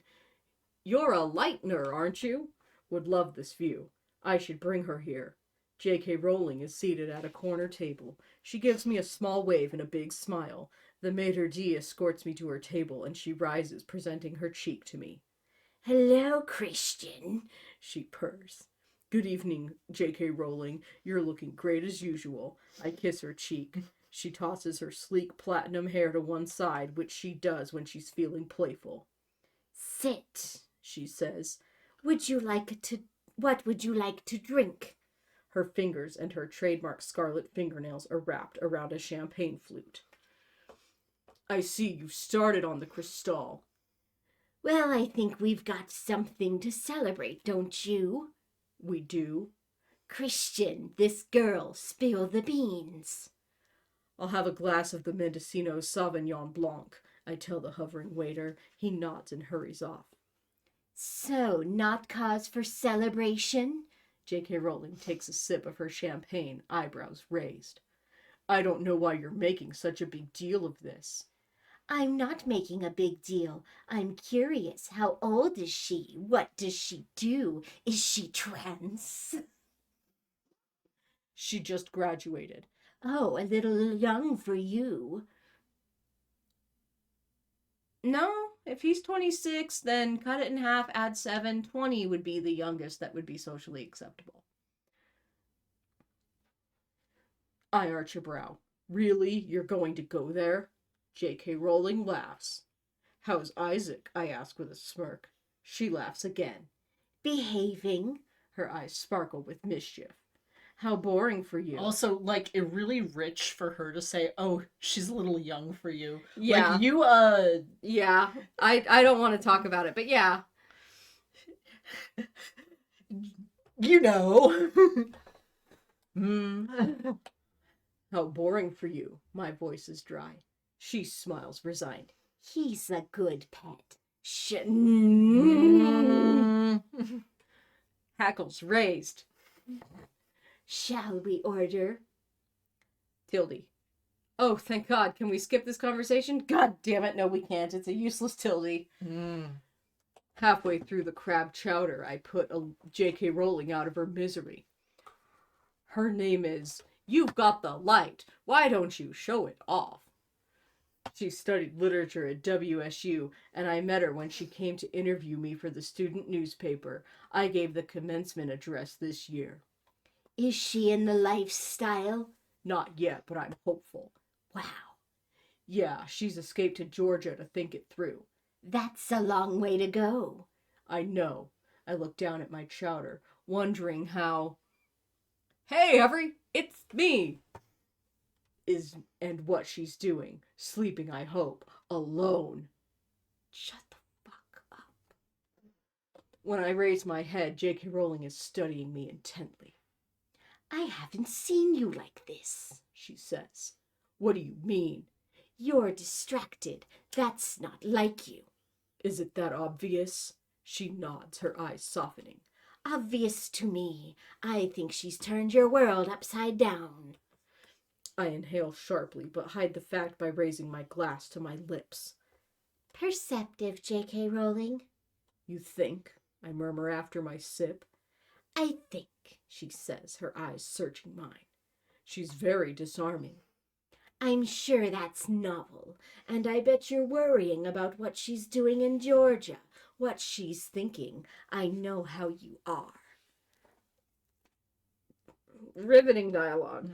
You're a lightener, aren't you? Would love this view. I should bring her here. J.K. Rowling is seated at a corner table. She gives me a small wave and a big smile. The maitre d' escorts me to her table, and she rises, presenting her cheek to me. Hello, Christian, she purrs. Good evening, J.K. Rowling. You're looking great as usual. I kiss her cheek. She tosses her sleek platinum hair to one side, which she does when she's feeling playful. Sit, she says. What would you like to drink? Her fingers and her trademark scarlet fingernails are wrapped around a champagne flute. I see you started on the crystal. Well, I think we've got something to celebrate, don't you? We do. Christian, this girl, spill the beans. I'll have a glass of the Mendocino Sauvignon Blanc, I tell the hovering waiter. He nods and hurries off. So, not cause for celebration? J.K. Rowling takes a sip of her champagne, eyebrows raised. I don't know why you're making such a big deal of this. I'm not making a big deal. I'm curious. How old is she? What does she do? Is she trans? She just graduated. Oh, a little young for you. No, if he's 26, then cut it in half, add 7. 20 would be the youngest that would be socially acceptable. I arch a brow. Really? You're going to go there? J.K. Rowling laughs. How's Isaac? I ask with a smirk. She laughs again. Behaving. Her eyes sparkle with mischief. How boring for you. Also, like, it really rich for her to say, oh, she's a little young for you. Yeah. Like, you, Yeah. I don't want to talk about it, but yeah. You know. How boring for you. My voice is dry. She smiles, resigned. He's a good pet. Hackles raised. Shall we order? Tildy. Oh, thank God. Can we skip this conversation? God damn it. No, we can't. It's a useless Tildy. Halfway through the crab chowder, I put a J.K. Rowling out of her misery. Her name is You've Got the Light. Why don't you show it off? She studied literature at WSU, and I met her when she came to interview me for the student newspaper. I gave the commencement address this year. Is she in the lifestyle? Not yet, but I'm hopeful. Wow. Yeah, she's escaped to Georgia to think it through. That's a long way to go. I know. I look down at my chowder, wondering how... Hey, Every! It's me! And what she's doing. Sleeping, I hope. Alone. Shut the fuck up. When I raise my head, J.K. Rowling is studying me intently. I haven't seen you like this, she says. What do you mean? You're distracted. That's not like you. Is it that obvious? She nods, her eyes softening. Obvious to me. I think she's turned your world upside down. I inhale sharply, but hide the fact by raising my glass to my lips. Perceptive, J.K. Rowling. You think? I murmur after my sip. I think, she says, her eyes searching mine. She's very disarming. I'm sure that's novel, and I bet you're worrying about what she's doing in Georgia, what she's thinking. I know how you are. Riveting dialogue.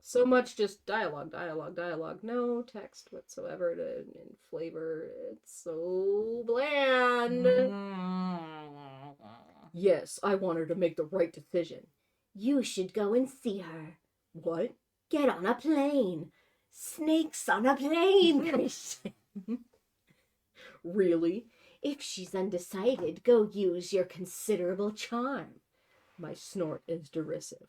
So much just dialogue. No text whatsoever in flavor. It's so bland. Yes, I want her to make the right decision. You should go and see her. What? Get on a plane. Snakes on a plane, Christian. Really? If she's undecided, go use your considerable charm. My snort is derisive.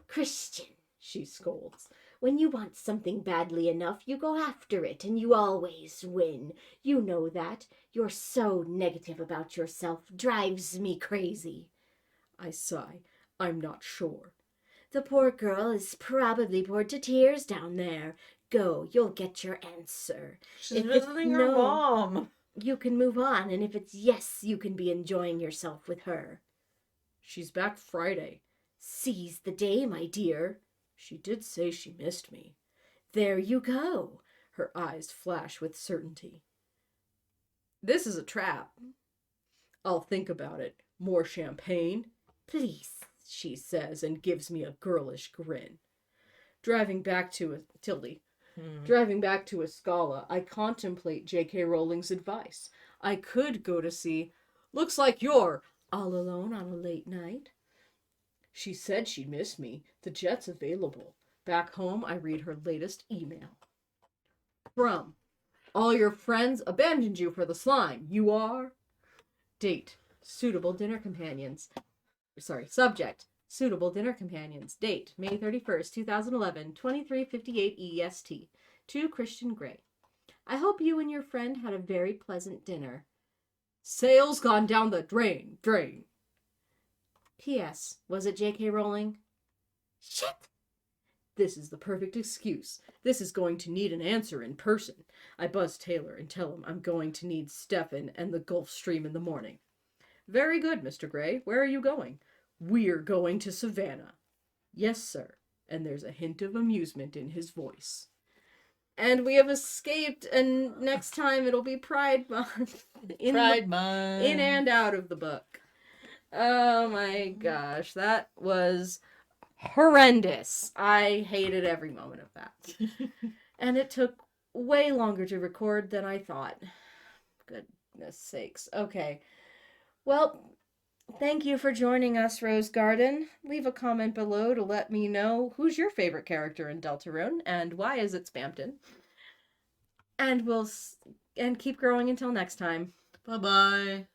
Christian, She scolds. when you want something badly enough, you go after it and you always win. You know that. You're so negative about yourself. Drives me crazy. I sigh. I'm not sure. The poor girl is probably bored to tears down there. Go, you'll get your answer. She's If it's visiting her no- mom. You can move on, and if it's yes, you can be enjoying yourself with her. She's back Friday. Seize the day, my dear. She did say she missed me. There you go. Her eyes flash with certainty. This is a trap. I'll think about it. More champagne? Please. She says and gives me a girlish grin. Driving back to Escala, I contemplate J.K. Rowling's advice. I could go to see Looks Like You're All alone on a late night? She said she missed me. The jet's available. Back home, I read her latest email. From, all your friends abandoned you for the slime. You are? Date, suitable dinner companions. Subject, suitable dinner companions. Date, May 31st, 2011, 23:58 EST. To Christian Grey. I hope you and your friend had a very pleasant dinner. Sales gone down the drain. P.S. Was it J.K. Rowling? Shit! This is the perfect excuse. This is going to need an answer in person. I buzz Taylor and tell him I'm going to need Stefan and the Gulf Stream in the morning. Very good, Mr. Grey. Where are you going? We're going to Savannah. Yes, sir. And there's a hint of amusement in his voice. And we have escaped, and next time it'll be Pride Month. Pride Month. In and out of the book. Oh my gosh, that was horrendous. I hated every moment of that. And it took way longer to record than I thought. Goodness sakes. Okay. Well, thank you for joining us, Rose Garden. Leave a comment below to let me know who's your favorite character in Deltarune and why is it Spamton. And we'll keep growing until next time. Bye-bye.